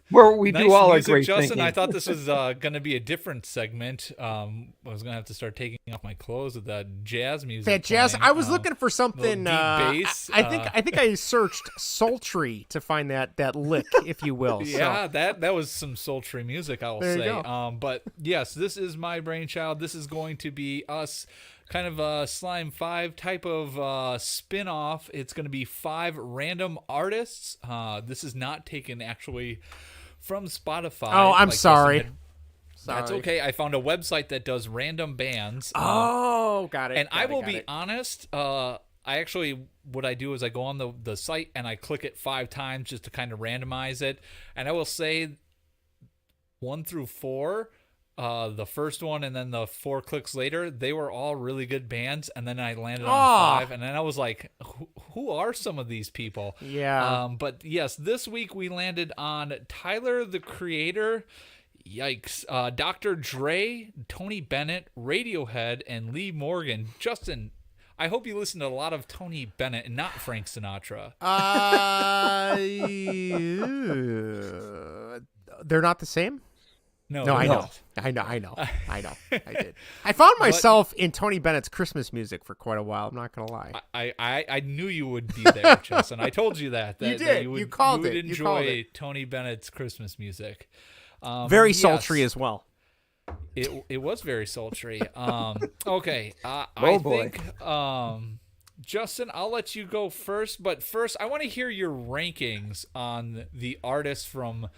Where we nice do all music, our great Justin. thinking. I thought this was going to be a different segment. I was going to have to start taking off my clothes with that jazz music. That jazz. playing. I was looking for something. Deep bass. I think I searched sultry to find that lick, if you will. Yeah, that was some sultry music, I will There you say. go. But yes, this is my brainchild. This is going to be us. Kind of a Slime 5 type of spin-off. It's going to be 5 random artists. This is not taken actually from Spotify. Oh, I'm sorry. That's okay. I found a website that does random bands. Oh, got it. And I will be honest, what I do is I go on the site and I click it 5 times just to kind of randomize it. And I will say 1 through 4, the first one and then the 4 clicks later, they were all really good bands. And then I landed on 5, and then I was like, who are some of these people? Yeah. But yes, this week we landed on Tyler, the Creator. Yikes. Dr. Dre, Tony Bennett, Radiohead, and Lee Morgan. Justin, I hope you listen to a lot of Tony Bennett and not Frank Sinatra. They're not the same? No, I know. I did. I found myself in Tony Bennett's Christmas music for quite a while. I'm not going to lie. I knew you would be there, Justin. I told you that. You did. That You called it. enjoy You called it. Tony Bennett's Christmas music. Very sultry as well. It was very sultry. Okay. I think, Justin, I'll let you go first. But first, I want to hear your rankings on the artists from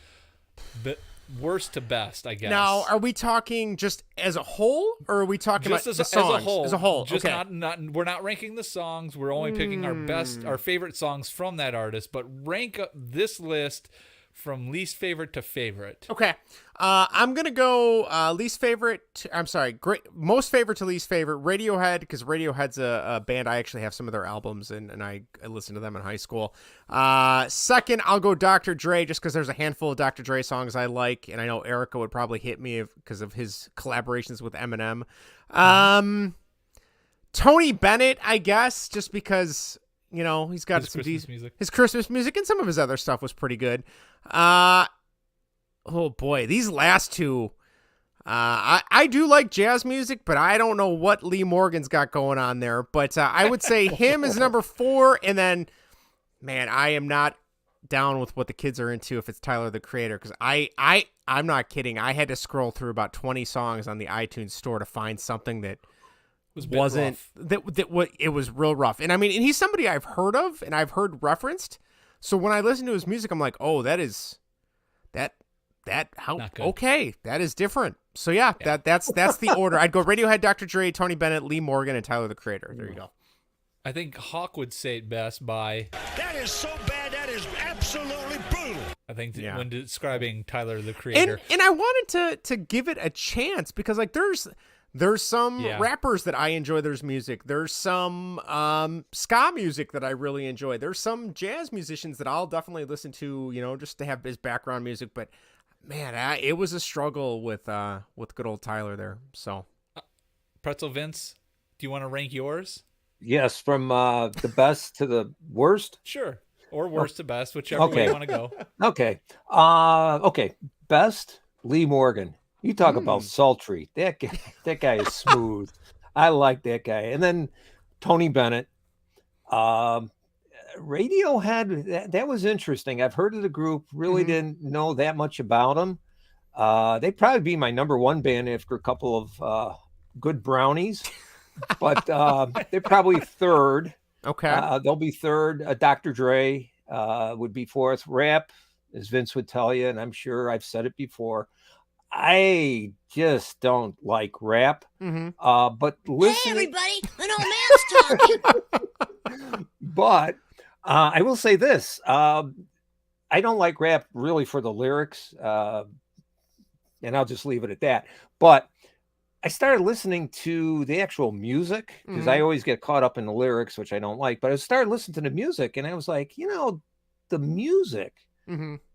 worst to best, I guess. Now, are we talking just as a whole, or are we talking just about the songs? As a whole. Just okay. we're not ranking the songs. We're only picking our favorite songs from that artist. But rank up this list from least favorite to favorite. Okay. I'm going to go most favorite to least favorite, Radiohead, because Radiohead's a band. I actually have some of their albums, and I listened to them in high school. Second, I'll go Dr. Dre, just because there's a handful of Dr. Dre songs I like, and I know Erica would probably hit me because of his collaborations with Eminem. Tony Bennett, I guess, just because... he's got his Christmas music. His Christmas music, and some of his other stuff was pretty good. Oh boy, these last two. I do like jazz music, but I don't know what Lee Morgan's got going on there. But I would say him is number 4, and then, man, I am not down with what the kids are into if it's Tyler, the Creator, because I'm not kidding. I had to scroll through about 20 songs on the iTunes store to find something that wasn't it was real rough. And I mean, and he's somebody I've heard of and I've heard referenced. So when I listen to his music, I'm like, oh, that okay, that is different. So yeah. That's the order. I'd go Radiohead, Dr. Dre, Tony Bennett, Lee Morgan, and Tyler, the Creator. There you go. I think Hawk would say it best by, that is so bad, that is absolutely brutal. I think when describing Tyler, the Creator. And I wanted to give it a chance because like there's some rappers that I enjoy their music. There's some ska music that I really enjoy. There's some jazz musicians that I'll definitely listen to, just to have as background music. But man, it was a struggle with good old Tyler there. So, Pretzel Vince, do you want to rank yours? Yes, from the best to the worst. Sure, or worst to best, whichever way you want to go. Okay. Okay. Best, Lee Morgan. You talk about sultry. That guy is smooth. I like that guy. And then Tony Bennett. Radiohead, that was interesting. I've heard of the group, really didn't know that much about them. They'd probably be my number one band after a couple of good brownies, but they're probably third. Okay. They'll be third. Dr. Dre would be fourth. Rap, as Vince would tell you, and I'm sure I've said it before, I just don't like rap. But listen, hey everybody, an old man's talking. But I will say this: I don't like rap really for the lyrics, and I'll just leave it at that. But I started listening to the actual music because I always get caught up in the lyrics, which I don't like. But I started listening to the music, and I was like, the music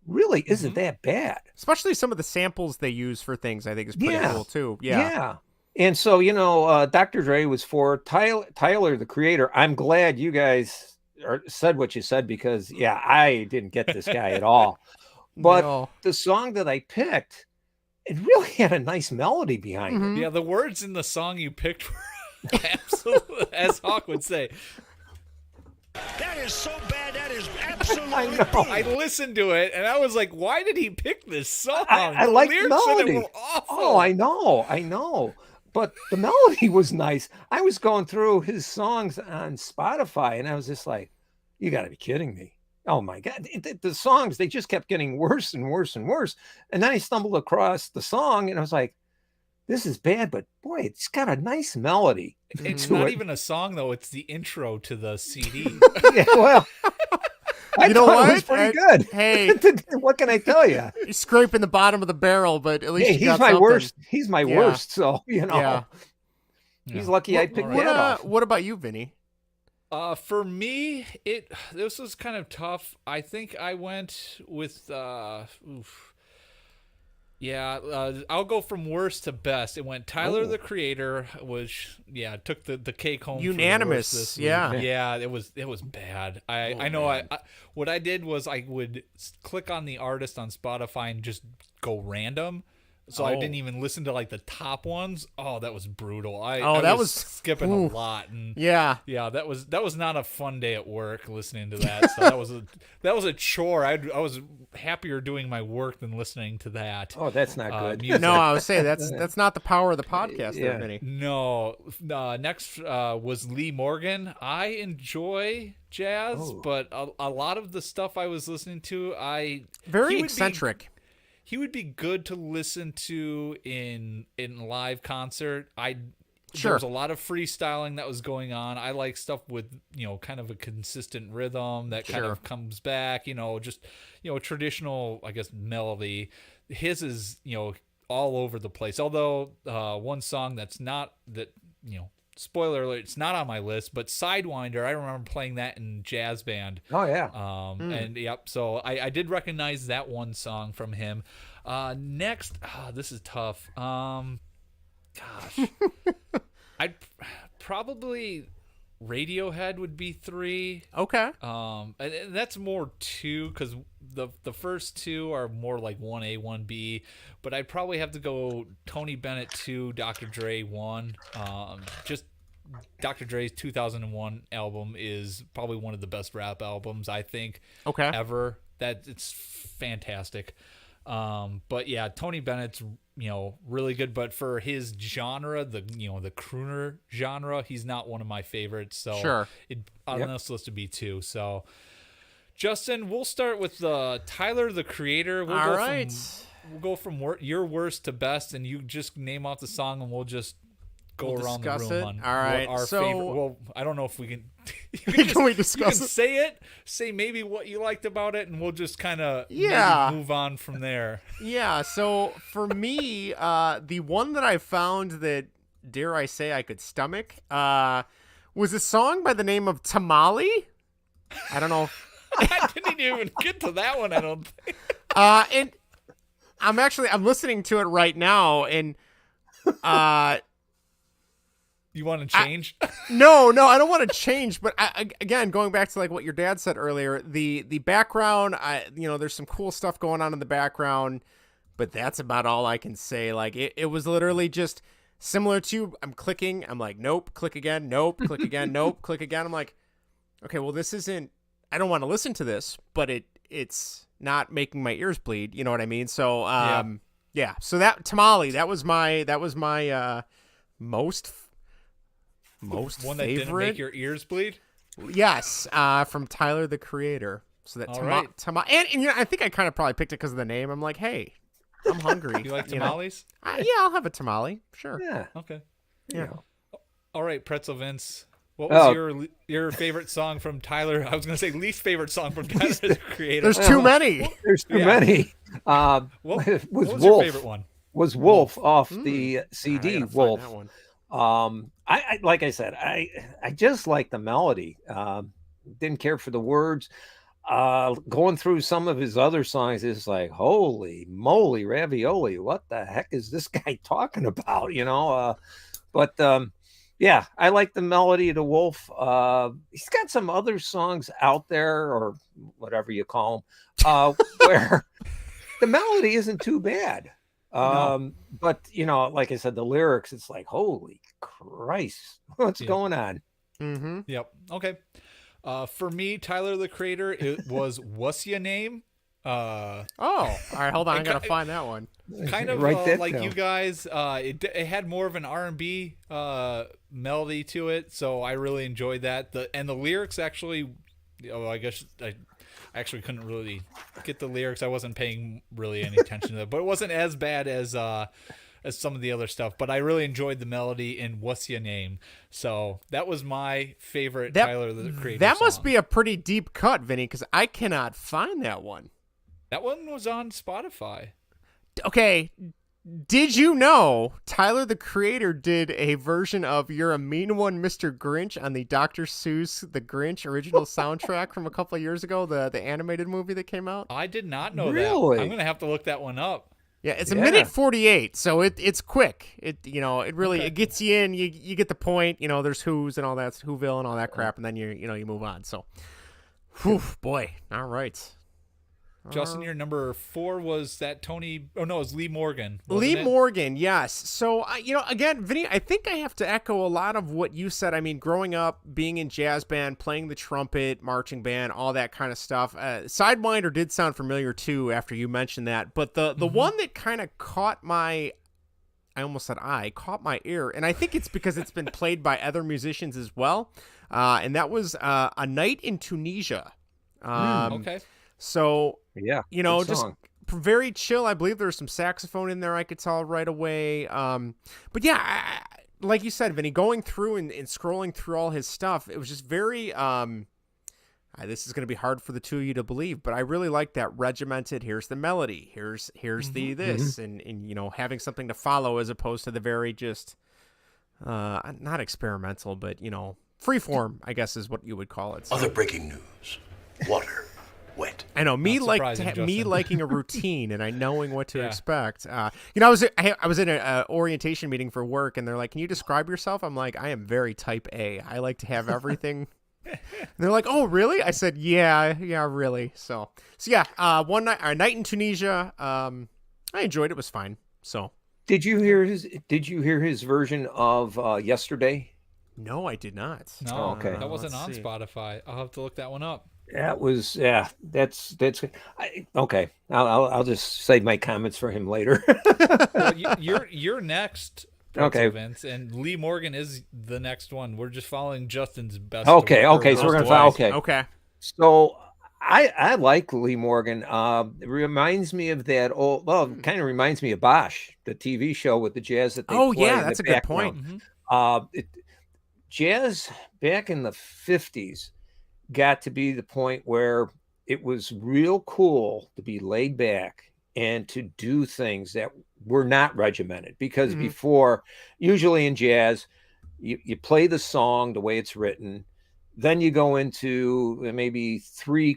really isn't that bad. Especially some of the samples they use for things, I think is pretty cool too. Yeah. And so, Dr. Dre was for Tyler, the Creator. I'm glad you guys said what you said because, I didn't get this guy at all. But the song that I picked, it really had a nice melody behind it. Yeah, the words in the song you picked were absolutely, as Hawk would say. That is so bad, that is absolutely I know. brutal. I listened to it and I was like, why did he pick this song? I like the melody. Were awful. Oh, I know. But the melody was nice. I was going through his songs on Spotify and I was just like, you got to be kidding me. Oh my God. The songs, they just kept getting worse and worse and worse. And then I stumbled across the song and I was like, this is bad, but boy, it's got a nice melody. It's not even a song though. It's the intro to the CD. Yeah, well, I thought it was pretty good. Hey, what can I tell you? He's scraping the bottom of the barrel, but at least he's my worst. He's my worst. So he's lucky I picked that off. What about you, Vinny? For me, this was kind of tough. I think I went with I'll go from worst to best. It went Tyler, the Creator, which took the cake home. Unanimous. This Yeah, it was bad. I know. I what I did was I would click on the artist on Spotify and just go random. So I didn't even listen to like the top ones. Oh, that was brutal. I was skipping a lot, and that was not a fun day at work listening to that. So that was a chore. I was happier doing my work than listening to that. Oh, that's not good. Music. No, I would say that's not the power of the podcast, there, Vinny. No. Next was Lee Morgan. I enjoy jazz, but a lot of the stuff I was listening to, very eccentric. He would be good to listen to in live concert. There was a lot of freestyling that was going on. I like stuff with, kind of a consistent rhythm that kind of comes back, just, traditional, I guess, melody. His is, all over the place. Although one song spoiler alert, it's not on my list, but Sidewinder, I remember playing that in jazz band. Oh, yeah. And so I did recognize that one song from him. Next, this is tough. Gosh. I'd probably Radiohead would be 3. Okay. And that's more 2 because the first 2 are more like 1A, 1B, but I'd probably have to go Tony Bennett 2, Dr. Dre 1. Just Dr. Dre's 2001 album is probably one of the best rap albums I think ever. That it's fantastic. But yeah, Tony Bennett's really good, but for his genre, the crooner genre, he's not one of my favorites. So on this list would be 2. So Justin, we'll start with Tyler, the Creator. We'll go from go from your worst to best, and you just name off the song, and we'll just go around the room on all right. our favorite. Well, I don't know if we can. Can we discuss you can it? say it. Say maybe what you liked about it, and we'll just kind of move on from there. Yeah. So for me, the one that I found that, dare I say, I could stomach was a song by the name of Tamale. I don't know. I didn't even get to that one, I don't think. And I'm listening to it right now, and you want to change? No, I don't want to change. But again, going back to like what your dad said earlier, the background, there's some cool stuff going on in the background, but that's about all I can say. Like it was literally just similar to I'm clicking. I'm like, nope, click again, nope, click again, nope, click again. I'm like, okay, well, this isn't. I don't want to listen to this, but it's not making my ears bleed. You know what I mean? So yeah. So that Tamale, that was my most one that favorite. Didn't make your ears bleed. Yes, from Tyler the Creator. So that Tamale, and I think I kind of probably picked it because of the name. I'm like, hey, I'm hungry. You like tamales? Yeah, I'll have a tamale. Sure. Yeah. Okay. Yeah. All right, Pretzel Vince. What was your favorite song from Tyler? I was going to say least favorite song from Tyler the Creator. There's too many. There's too many. What was Wolf. your favorite one? Was Wolf off the CD Wolf. That one. I like I said, I just like the melody. Didn't care for the words. Going through some of his other songs is like, holy moly, ravioli! What the heck is this guy talking about? Yeah, I like the melody of the Wolf. He's got some other songs out there, or whatever you call them, where the melody isn't too bad. No. But like I said, the lyrics, it's like, holy Christ, what's going on? Mm-hmm. Yep. Okay. For me, Tyler the Creator, it was What's Your Name? All right, hold on, I gotta find that one. Kind of like down. You guys, it had more of an R&B melody to it, so I really enjoyed that. The lyrics actually, I guess I actually couldn't really get the lyrics. I wasn't paying really any attention to that, but it wasn't as bad as some of the other stuff. But I really enjoyed the melody in What's Your Name. So that was my favorite Tyler the Creator That song. must be a pretty deep cut, Vinny, because I cannot find that one. That one was on Spotify. Okay, did you know Tyler the Creator did a version of You're a Mean One, Mr. Grinch on the Dr. Seuss The Grinch original soundtrack from a couple of years ago, the animated movie that came out? I did not know Really? that. I'm going to have to look that one up. Yeah, it's a minute 48, so it's quick. It really it gets you in. You get the point. There's Who's and all that, Whoville and all that crap, and then you move on. So, whew, boy, all right. Justin, your number 4 was that Tony. Oh no, it was Lee Morgan. Morgan, yes. So again, Vinny, I think I have to echo a lot of what you said. I mean, growing up, being in jazz band, playing the trumpet, marching band, all that kind of stuff. Sidewinder did sound familiar too after you mentioned that, but the one that kind of caught my ear, and I think it's because it's been played by other musicians as well, and that was A Night in Tunisia. Okay. So, yeah, just very chill. I believe there's some saxophone in there I could tell right away. But yeah, like you said, Vinny, going through and scrolling through all his stuff, it was just very, this is going to be hard for the two of you to believe, but I really like that regimented, here's the melody, here's the this, and having something to follow as opposed to the very just, not experimental, but, freeform, I guess is what you would call it. So. Other breaking news. Water. Wet. I know me liking a routine and I knowing what to expect. I was in an orientation meeting for work, and they're like, "Can you describe yourself?" I'm like, "I am very type A. I like to have everything." And they're like, "Oh, really?" I said, "Yeah, really." So yeah. A Night in Tunisia. I enjoyed it. It was fine. So. Did you hear his version of Yesterday? No, I did not. No, okay. That wasn't on Spotify. I'll have to look that one up. That was that's okay. I'll just save my comments for him later. Well, you're next, okay, Vince, and Lee Morgan is the next one. We're just following Justin's best. Okay, so we're gonna follow. Okay. So I like Lee Morgan. It reminds me of that old. Well, it kind of reminds me of Bosch, the TV show with the jazz that they play. Yeah, in that's the a good background. point. Jazz back in the 50s got to be the point where it was real cool to be laid back and to do things that were not regimented, because before, usually in jazz, you play the song the way it's written, then you go into maybe three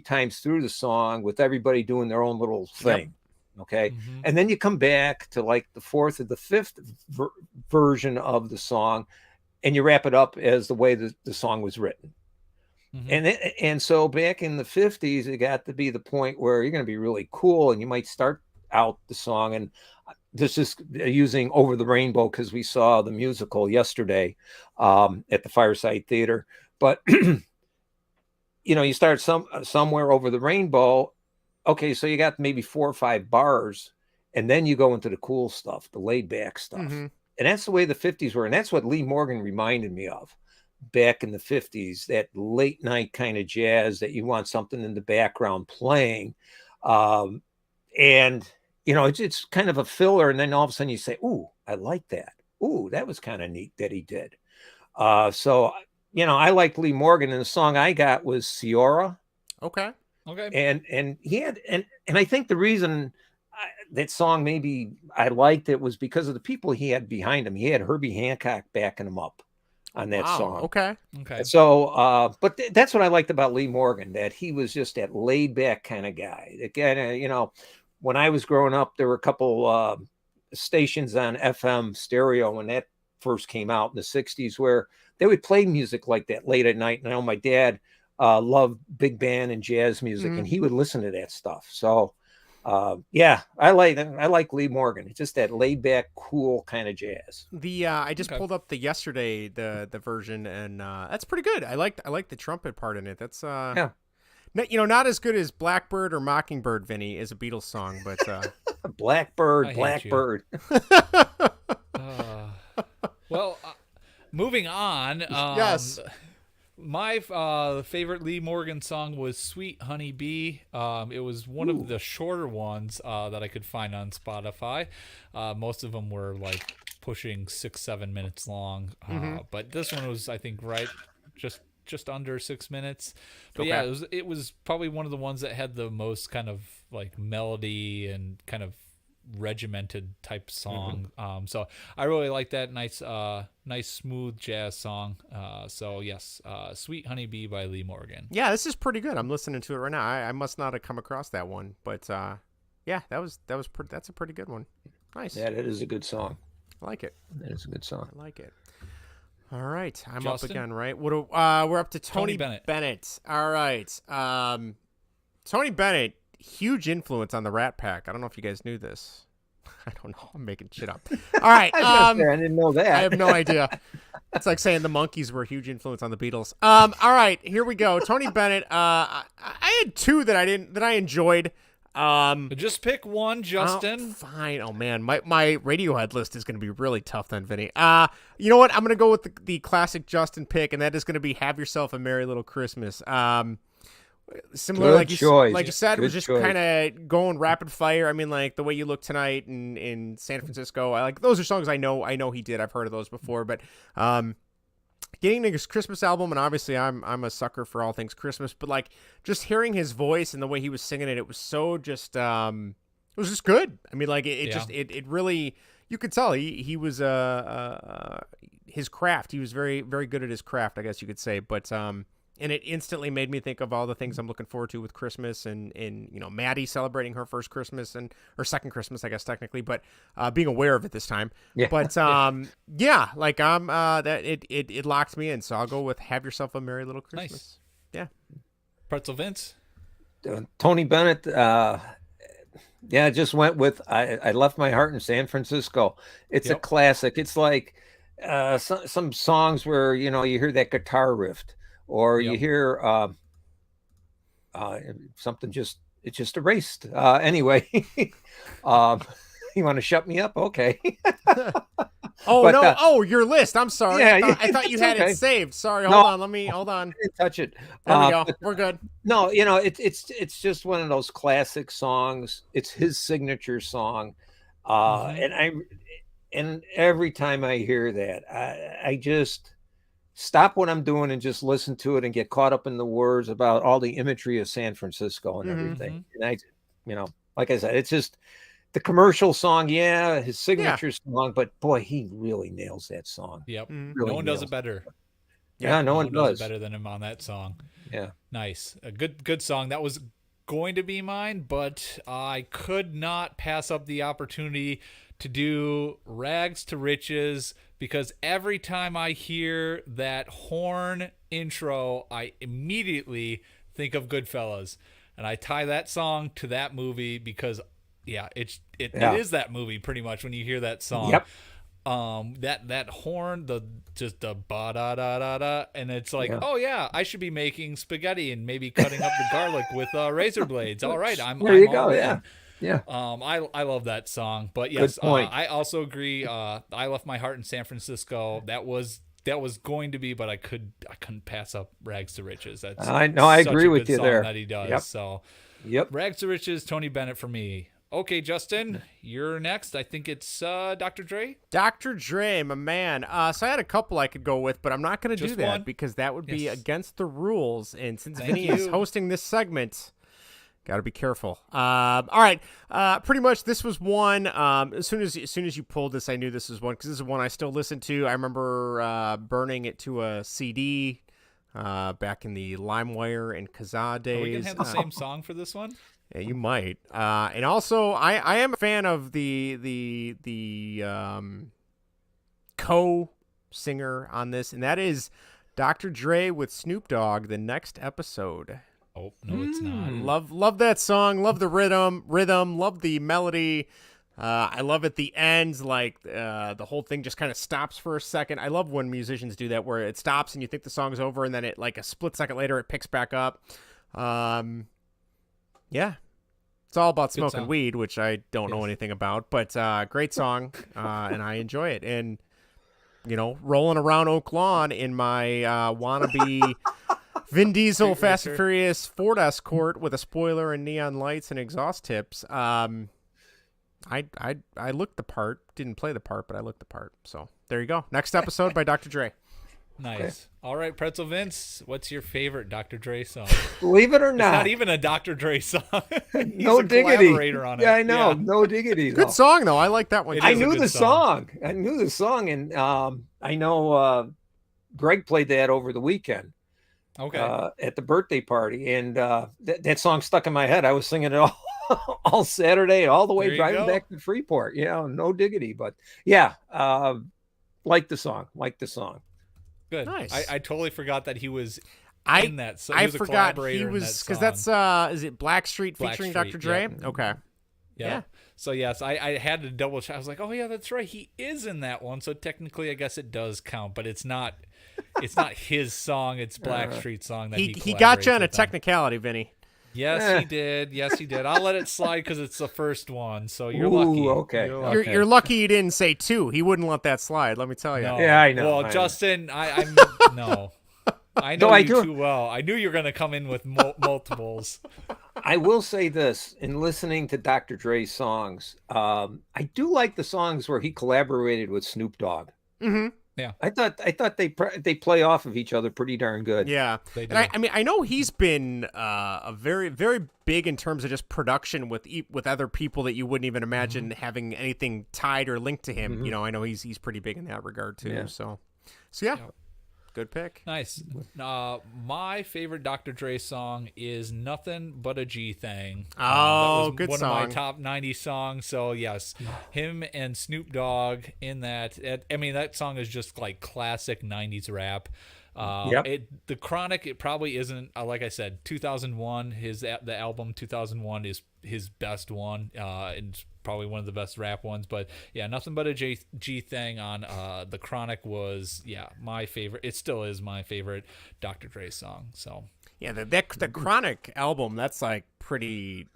times through the song with everybody doing their own little thing. Okay. And then you come back to like the fourth or the fifth version of the song, and you wrap it up as the way the song was written. And so back in the 50s, it got to be the point where you're going to be really cool, and you might start out the song. And this is using Over the Rainbow because we saw the musical yesterday at the Fireside Theater. But, you start somewhere over the rainbow. Okay, so you got maybe 4 or 5 bars, and then you go into the cool stuff, the laid back stuff. And that's the way the 50s were. And that's what Lee Morgan reminded me of back in the 50s, that late night kind of jazz that you want something in the background playing. And, it's kind of a filler. And then all of a sudden you say, ooh, I like that. Ooh, that was kind of neat that he did. So, I liked Lee Morgan, and the song I got was Ciora. Okay. And he had, and I think the reason that song maybe I liked it was because of the people he had behind him. He had Herbie Hancock backing him up on that song. Okay. So, but that's what I liked about Lee Morgan, that he was just that laid back kind of guy. Again, when I was growing up, there were a couple stations on FM stereo when that first came out in the 60s where they would play music like that late at night. And I know my dad loved big band and jazz music, and he would listen to that stuff. So, I like Lee Morgan. It's just that laid back, cool kind of jazz. I just pulled up the version, and that's pretty good. I like the trumpet part in it. That's not as good as Blackbird or Mockingbird, Vinny, as a Beatles song, but Blackbird. Well, moving on. Yes. My favorite Lee Morgan song was Sweet Honey Bee. It was one of the shorter ones that I could find on Spotify. Most of them were like pushing 6-7 minutes long. But this one was, I think, just under 6 minutes. But yeah, it was probably one of the ones that had the most kind of like melody and kind of regimented type song. So I really like that nice smooth jazz song. So yes, Sweet Honey Bee by Lee Morgan. Yeah, this is pretty good. I'm listening to it right now. I must not have come across that one, but that's a pretty good one. Nice. Yeah, that is a good song. I like it. That is a good song. I like it. All right, I'm Justin? up again, right? We're up to Tony Bennett. All right, Tony Bennett, huge influence on the Rat Pack. I don't know if you guys knew this. I don't know. I'm making shit up. All right. I didn't know that. I have no idea. It's like saying the Monkees were a huge influence on the Beatles. All right, here we go. Tony Bennett. I had 2 that I enjoyed. Just pick one, Justin. Fine. Oh man, my Radiohead list is going to be really tough then, Vinny. You know what? I'm going to go with the classic Justin pick, and that is going to be "Have Yourself a Merry Little Christmas." Similar, like you said, was just kind of going rapid fire. I mean, like The Way You Look Tonight in San Francisco. I like those are songs I know he did. I've heard of those before, but getting his Christmas album, and obviously I'm a sucker for all things Christmas, but like just hearing his voice and the way he was singing it was so just it was just good. I mean, like it really, you could tell he was his craft. He was very, very good at his craft, I guess you could say, but and it instantly made me think of all the things I'm looking forward to with Christmas and Maddie celebrating her first Christmas or second Christmas, I guess technically, but being aware of it this time. Yeah. But like it locked me in. So I'll go with "Have Yourself a Merry Little Christmas." Nice. Yeah. Pretzel Vince. Tony Bennett. I just went with I Left My Heart in San Francisco. It's a classic. It's like some songs where you hear that guitar riff. Or you hear something it just erased. Anyway, you want to shut me up? Okay. Oh, But, no. Your list. I'm sorry. Yeah, I thought you it's had okay. it saved. Sorry. No. Hold on. I didn't touch it. There we go. But, We're good. no, it's just one of those classic songs. It's his signature song. And every time I hear that, I just stop what I'm doing and just listen to it and get caught up in the words about all the imagery of San Francisco and everything. And like I said, it's just the commercial song. Yeah, his signature song, but boy, he really nails that song. Yep. Really No one does nails it better. Yeah, no one does it better than him on that song. Yeah. Nice. A good song. That was going to be mine, but I could not pass up the opportunity to do Rags to Riches, because every time I hear that horn intro, I immediately think of Goodfellas, and I tie that song to that movie because it is that movie pretty much when you hear that song. Yep. That horn, the ba da da da da, and it's like, oh yeah, I should be making spaghetti and maybe cutting up the garlic with razor blades. All right, I'm there. You I'm go. all Yeah. in. Yeah. I love that song, but yes, I also agree. I Left My Heart in San Francisco. That was going to be, but I couldn't pass up Rags to Riches. I agree with you there. That he does. Yep. So, yep. Rags to Riches, Tony Bennett for me. Okay, Justin, you're next. I think it's Dr. Dre. Dr. Dre, my man. So I had a couple I could go with, but I'm not going to do that one? because that would be against the rules. And since Thank Vinny you. is hosting this segment, got to be careful. All right. Pretty much this was one. As soon as you pulled this, I knew this was one because this is one I still listen to. I remember burning it to a CD back in the LimeWire and Kazaa days. Are we going to have the same song for this one? Yeah, you might. And also, I am a fan of the co-singer on this, and that is Dr. Dre with Snoop Dogg, The Next Episode. Oh, no, it's not. Love that song. Love the rhythm. Love the melody. I love at the end, like the whole thing just kind of stops for a second. I love when musicians do that, where it stops and you think the song's over, and then it like a split second later it picks back up. Yeah, it's all about smoking weed, which I don't know anything about, but great song, and I enjoy it. And rolling around Oak Lawn in my wannabe Vin Diesel Fast and Furious Ford Escort with a spoiler and neon lights and exhaust tips. I looked the part, didn't play the part, but I looked the part. So there you go. Next episode by Dr. Dre. Nice. Okay. All right, Pretzel Vince, what's your favorite Dr. Dre song? Believe it or not. It's not even a Dr. Dre song. He's no a diggity. Collaborator on it. Yeah, I know. Yeah. No diggity. Good song, though. I like that one. I knew the song. And I know Greg played that over the weekend. Okay. At the birthday party. And that song stuck in my head. I was singing it all Saturday, all the way driving back to Freeport. No diggity. But yeah, like the song. Good. Nice. I totally forgot that he was in that. So I forgot he was because that's is it Blackstreet featuring Dr. Dre? Yep. Okay. Yeah. So yes, I had to double check. I was like, oh yeah, that's right. He is in that one. So technically, I guess it does count, but it's not. It's not his song. It's Blackstreet's song that he got you on a technicality, Vinny. Yes, he did. Yes, he did. I'll let it slide because it's the first one. So you're lucky. Okay. You're lucky you didn't say 2. He wouldn't let that slide. Let me tell you. No. Yeah, I know. Well, Justin, no. I know you too well. I knew you were going to come in with multiples. I will say this: in listening to Dr. Dre's songs, I do like the songs where he collaborated with Snoop Dogg. Mm-hmm. Yeah, I thought they play off of each other pretty darn good. Yeah, they do. And I mean, I know he's been a very, very big in terms of just production with other people that you wouldn't even imagine having anything tied or linked to him. Mm-hmm. I know he's pretty big in that regard too. Yeah. So yeah. Good pick. Nice. My favorite Dr. Dre song is Nothing But a G Thing. Oh, good song. One of my top 90 songs. So, yes, him and Snoop Dogg in that. I mean, that song is just like classic 90s rap. The Chronic, it probably isn't, like I said, 2001, the album 2001 is his best one. And probably one of the best rap ones, but yeah, Nothing But a G Thing on the Chronic was my favorite. It still is my favorite Dr. Dre song. So yeah, the Chronic album, that's like pretty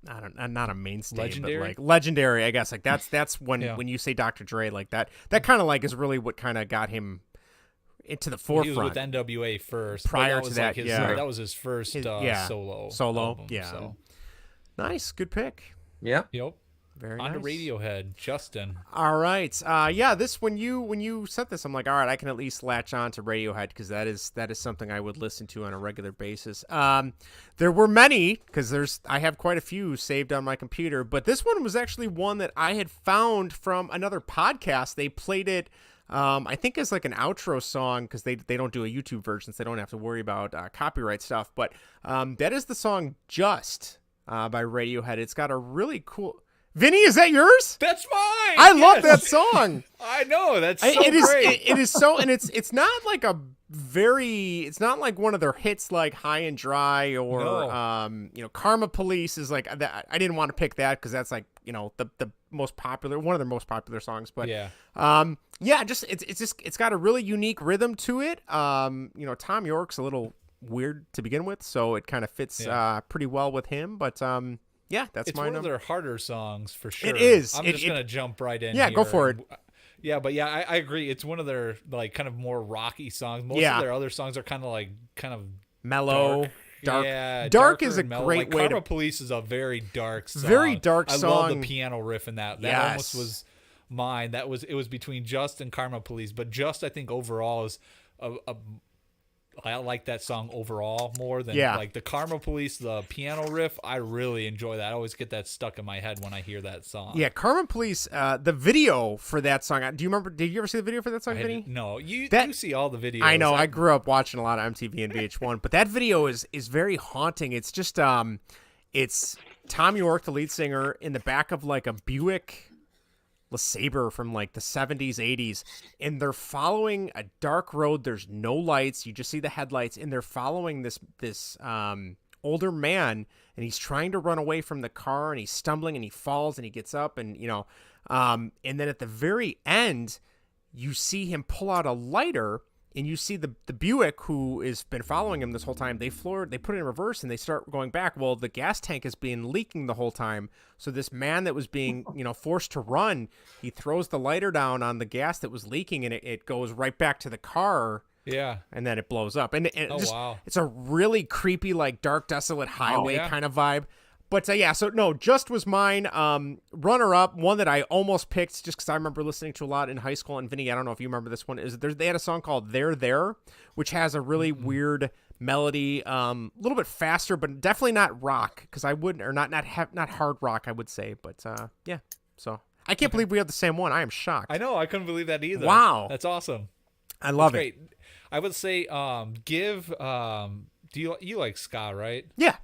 not a mainstay, Legendary? but like legendary, I guess. Like that's when you say Dr. Dre, like that kind of like is really what kind of got him into the forefront. He was with NWA first. Prior to that, that was his first solo album, yeah. So. Nice, good pick. Yeah. Yep. Very On nice. to Radiohead, Justin. All right. This when you said this, I'm like, all right, I can at least latch on to Radiohead because that is something I would listen to on a regular basis. There were many because I have quite a few saved on my computer, but this one was actually one that I had found from another podcast. They played it, I think, as like an outro song because they don't do a YouTube version, so they don't have to worry about copyright stuff. But that is the song "Just" by Radiohead. It's got a really cool. Vinny, is that yours? That's mine. I love that song. I know, that's so great. It is so, and it's not like it's not like one of their hits like High and Dry or Karma Police is like that. I didn't want to pick that because that's like the most popular, one of their most popular songs. But it's got a really unique rhythm to it. Tom York's a little weird to begin with, so it kind of fits pretty well with him. But that's it's one of their harder songs for sure. It is. I'm just gonna jump right in. Yeah, here. Go for it. Yeah, but I agree. It's one of their like kind of more rocky songs. Most of their other songs are kind of mellow, dark. Yeah, dark is a mellow. great way Karma Police is a very dark song. Very dark song. I love the piano riff in that. That almost was mine. It was between Just and Karma Police, but Just I think overall is I like that song overall more than like the Karma Police, the piano riff. I really enjoy that. I always get that stuck in my head when I hear that song. Yeah, Karma Police, the video for that song. Do you remember? Did you ever see the video for that song, Vinny? No, you see all the videos. I know. I grew up watching a lot of MTV and VH1, but that video is very haunting. It's just it's Tom York, the lead singer, in the back of like a Buick LeSabre from like the 70s, 80s, and they're following a dark road. There's no lights. You just see the headlights, and they're following this older man, and he's trying to run away from the car, and he's stumbling, and he falls, and he gets up, and and then at the very end, you see him pull out a lighter, and you see the Buick who has been following him this whole time. They put it in reverse and they start going back. Well, the gas tank has been leaking the whole time. So this man that was being, forced to run, he throws the lighter down on the gas that was leaking and it goes right back to the car. Yeah. And then it blows up. And wow. It's a really creepy, like dark, desolate highway kind of vibe. But Just was mine. Runner up, one that I almost picked just because I remember listening to a lot in high school. And Vinny, I don't know if you remember this one. They had a song called "There There," which has a really weird melody, a little bit faster, but definitely not rock. Because I wouldn't, or not hard rock, I would say. But so I can't believe we have the same one. I am shocked. I know. I couldn't believe that either. Wow, that's awesome. I love it. Great. I would say, do you like ska, right? Yeah.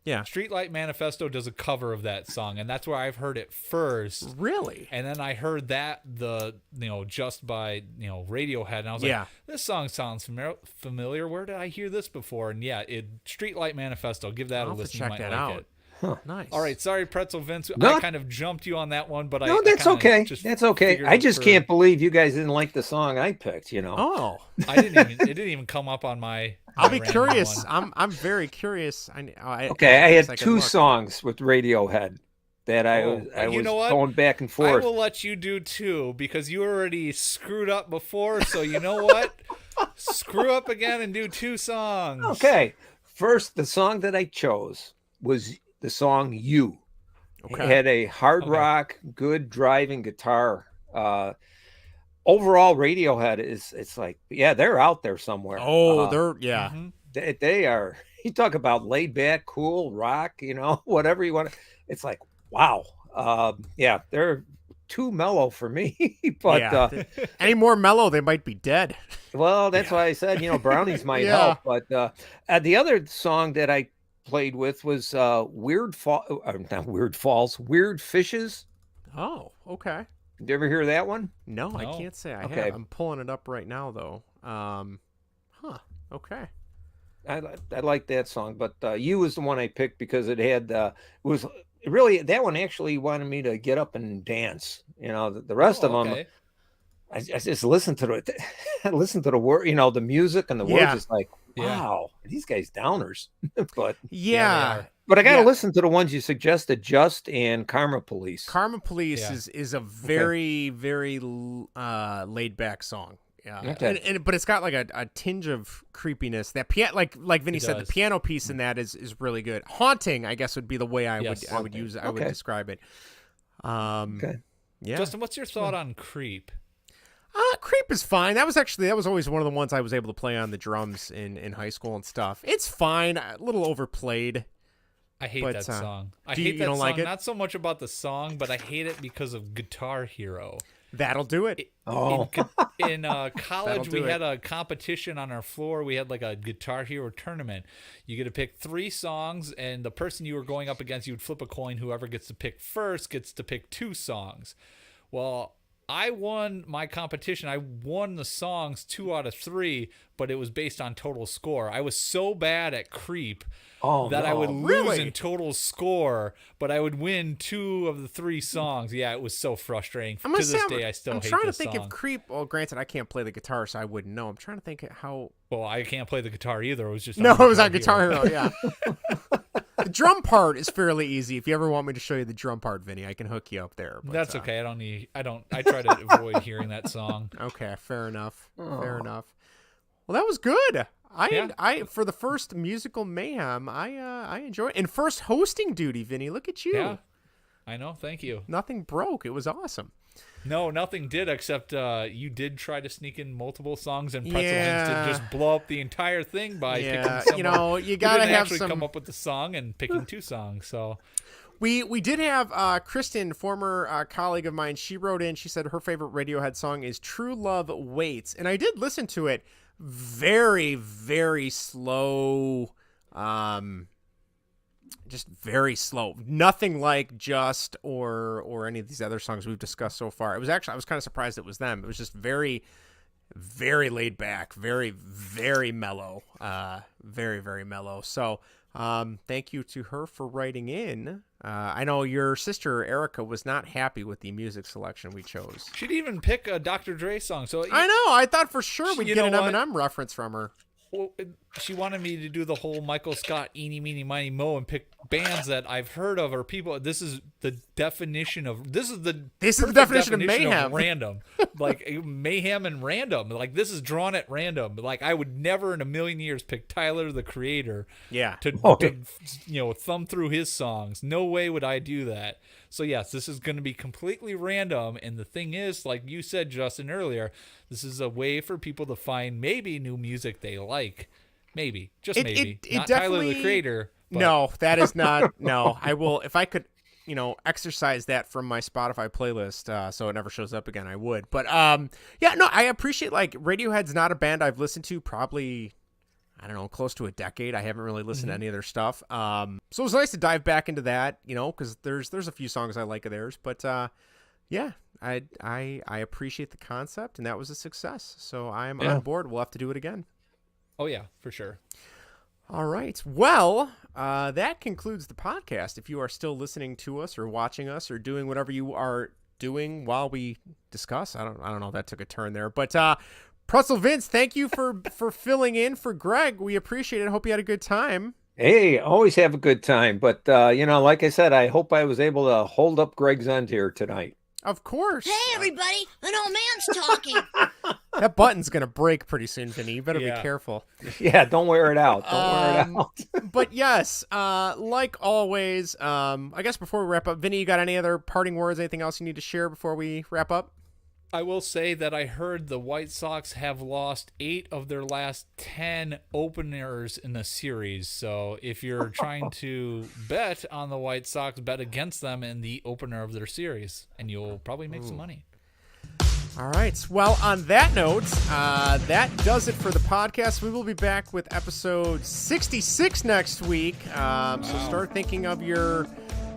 Yeah. Streetlight Manifesto does a cover of that song, and that's where I've heard it first. Really? And then I heard that Just by Radiohead, and I was like, this song sounds familiar. Where did I hear this before? And Streetlight Manifesto. Give that a listen. Check you might that like out. it. Huh. Nice. All right, sorry, Pretzel Vince. No. I kind of jumped you on that one, but that's okay. That's okay. I just can't believe you guys didn't like the song I picked. Oh, it didn't even come up on my. I'll be curious. I'm very curious. I had two songs with Radiohead that I was going back and forth. I will let you do two because you already screwed up before. So you know what? Screw up again and do two songs. Okay. First, the song that I chose was the song "You." Okay. It had a hard rock, good driving guitar. Overall, Radiohead it's like, they're out there somewhere. Oh, they are. You talk about laid back, cool rock, whatever you want. It's like, wow. They're too mellow for me. But any more mellow, they might be dead. Well, that's why I said, brownies might help. But the other song that I played with was Weird Fishes. Oh, okay. Did you ever hear that one? No, I can't say I have. I'm pulling it up right now, though. Okay. I like that song, but "You" was the one I picked because it had that one actually wanted me to get up and dance. The rest of them, I just listened to the word, the music and the words. It's like, wow, these guys downers. But But I got to listen to the ones you suggested, Just and Karma Police. Karma Police is a very, very laid back song. Yeah, okay. But it's got like a tinge of creepiness. That like Vinny said, the piano piece in that is really good. Haunting, I guess, would be the way I would use it. I would describe it. Okay. Yeah. Justin, what's your thought on Creep? Creep is fine. That was always one of the ones I was able to play on the drums in high school and stuff. It's fine. A little overplayed. I hate that song. I hate that song. Like it? Not so much about the song, but I hate it because of Guitar Hero. That'll do it. In college, we had a competition on our floor. We had like a Guitar Hero tournament. You get to pick 3 songs, and the person you were going up against, you would flip a coin. Whoever gets to pick first gets to pick 2 songs. Well, I won my competition. I won the songs 2 out of 3, but it was based on total score. I was so bad at Creep I would lose in total score, but I would win 2 of the 3 songs. Yeah, it was so frustrating. To this day, I still hate this song. I'm trying to think if Creep. Well, granted, I can't play the guitar, so I wouldn't know. I'm trying to think how. Well, I can't play the guitar either. It was just it was on Guitar Hero. Yeah. The drum part is fairly easy. If you ever want me to show you the drum part, Vinny, I can hook you up there. But, that's okay. I try to avoid hearing that song. Okay, fair enough. Fair enough. Well, that was good. I for the first musical mayhem, I enjoyed it. And first hosting duty, Vinny. Look at you. Yeah, I know. Thank you. Nothing broke. It was awesome. No, nothing did, except you did try to sneak in multiple songs, and Pretzel Vince did just blow up the entire thing by picking someone. You gotta have actually come up with the song and picking 2 songs. So we did have Kristen, former colleague of mine. She wrote in. She said her favorite Radiohead song is "True Love Waits," and I did listen to it. Very, very slow. Just very slow. Nothing like Just or any of these other songs we've discussed so far. I was kind of surprised it was them. It was just very, very laid back, very, very mellow. Very, very mellow. So thank you to her for writing in. I know your sister Erica was not happy with the music selection we chose. She'd even pick a Dr. Dre song. So I know. I thought for sure we'd get an Eminem reference from her. Well, she wanted me to do the whole Michael Scott, Eeny, Meeny, Miny, Mo, and pick bands that I've heard of or people. This is the definition of definition of mayhem. Of random, like mayhem and random. Like this is drawn at random. Like I would never in a million years pick Tyler the Creator. Yeah. To thumb through his songs. No way would I do that. So yes, this is going to be completely random. And the thing is, like you said, Justin, earlier, this is a way for people to find maybe new music they like. Maybe. Just maybe. Not Tyler the Creator. But... No, that is not. No, I will. If I could, exercise that from my Spotify playlist so it never shows up again, I would. But I appreciate, like, Radiohead's not a band I've listened to probably, I don't know, close to a decade. I haven't really listened to any of their stuff. So it was nice to dive back into that, because there's a few songs I like of theirs. But I appreciate the concept, and that was a success. So I'm on board. We'll have to do it again. Oh, yeah, for sure. All right. Well, that concludes the podcast. If you are still listening to us or watching us or doing whatever you are doing while we discuss, I don't know, that took a turn there. But Pretzel Vince, thank you for filling in for Greg. We appreciate it. Hope you had a good time. Hey, always have a good time. But, like I said, I hope I was able to hold up Greg's end here tonight. Of course. Hey, everybody. An old man's talking. That button's going to break pretty soon, Vinny. You better be careful. Yeah, don't wear it out. Wear it out. But yes, like always, I guess before we wrap up, Vinny, you got any other parting words, anything else you need to share before we wrap up? I will say that I heard the White Sox have lost 8 of their last 10 openers in the series. So if you're trying to bet on the White Sox, bet against them in the opener of their series, and you'll probably make some money. All right. Well, on that note, that does it for the podcast. We will be back with episode 66 next week. So start thinking of your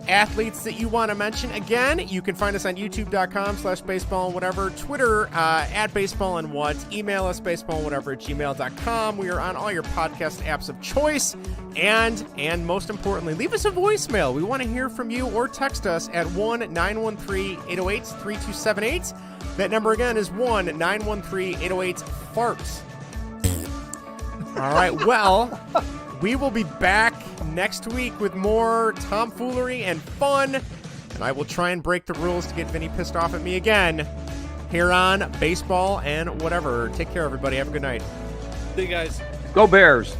athletes that you want to mention. Again, you can find us on youtube.com/baseball and whatever, Twitter at baseball and what, email us baseballandwhatever@gmail.com. We are on all your podcast apps of choice, and most importantly, leave us a voicemail. We want to hear from you, or text us at 1-913-808-3278. That number again is 1-913-808-FARTS. All right, well, we will be back next week with more tomfoolery and fun. And I will try and break the rules to get Vinny pissed off at me again here on Baseball and Whatever. Take care, everybody. Have a good night. See you guys. Go Bears.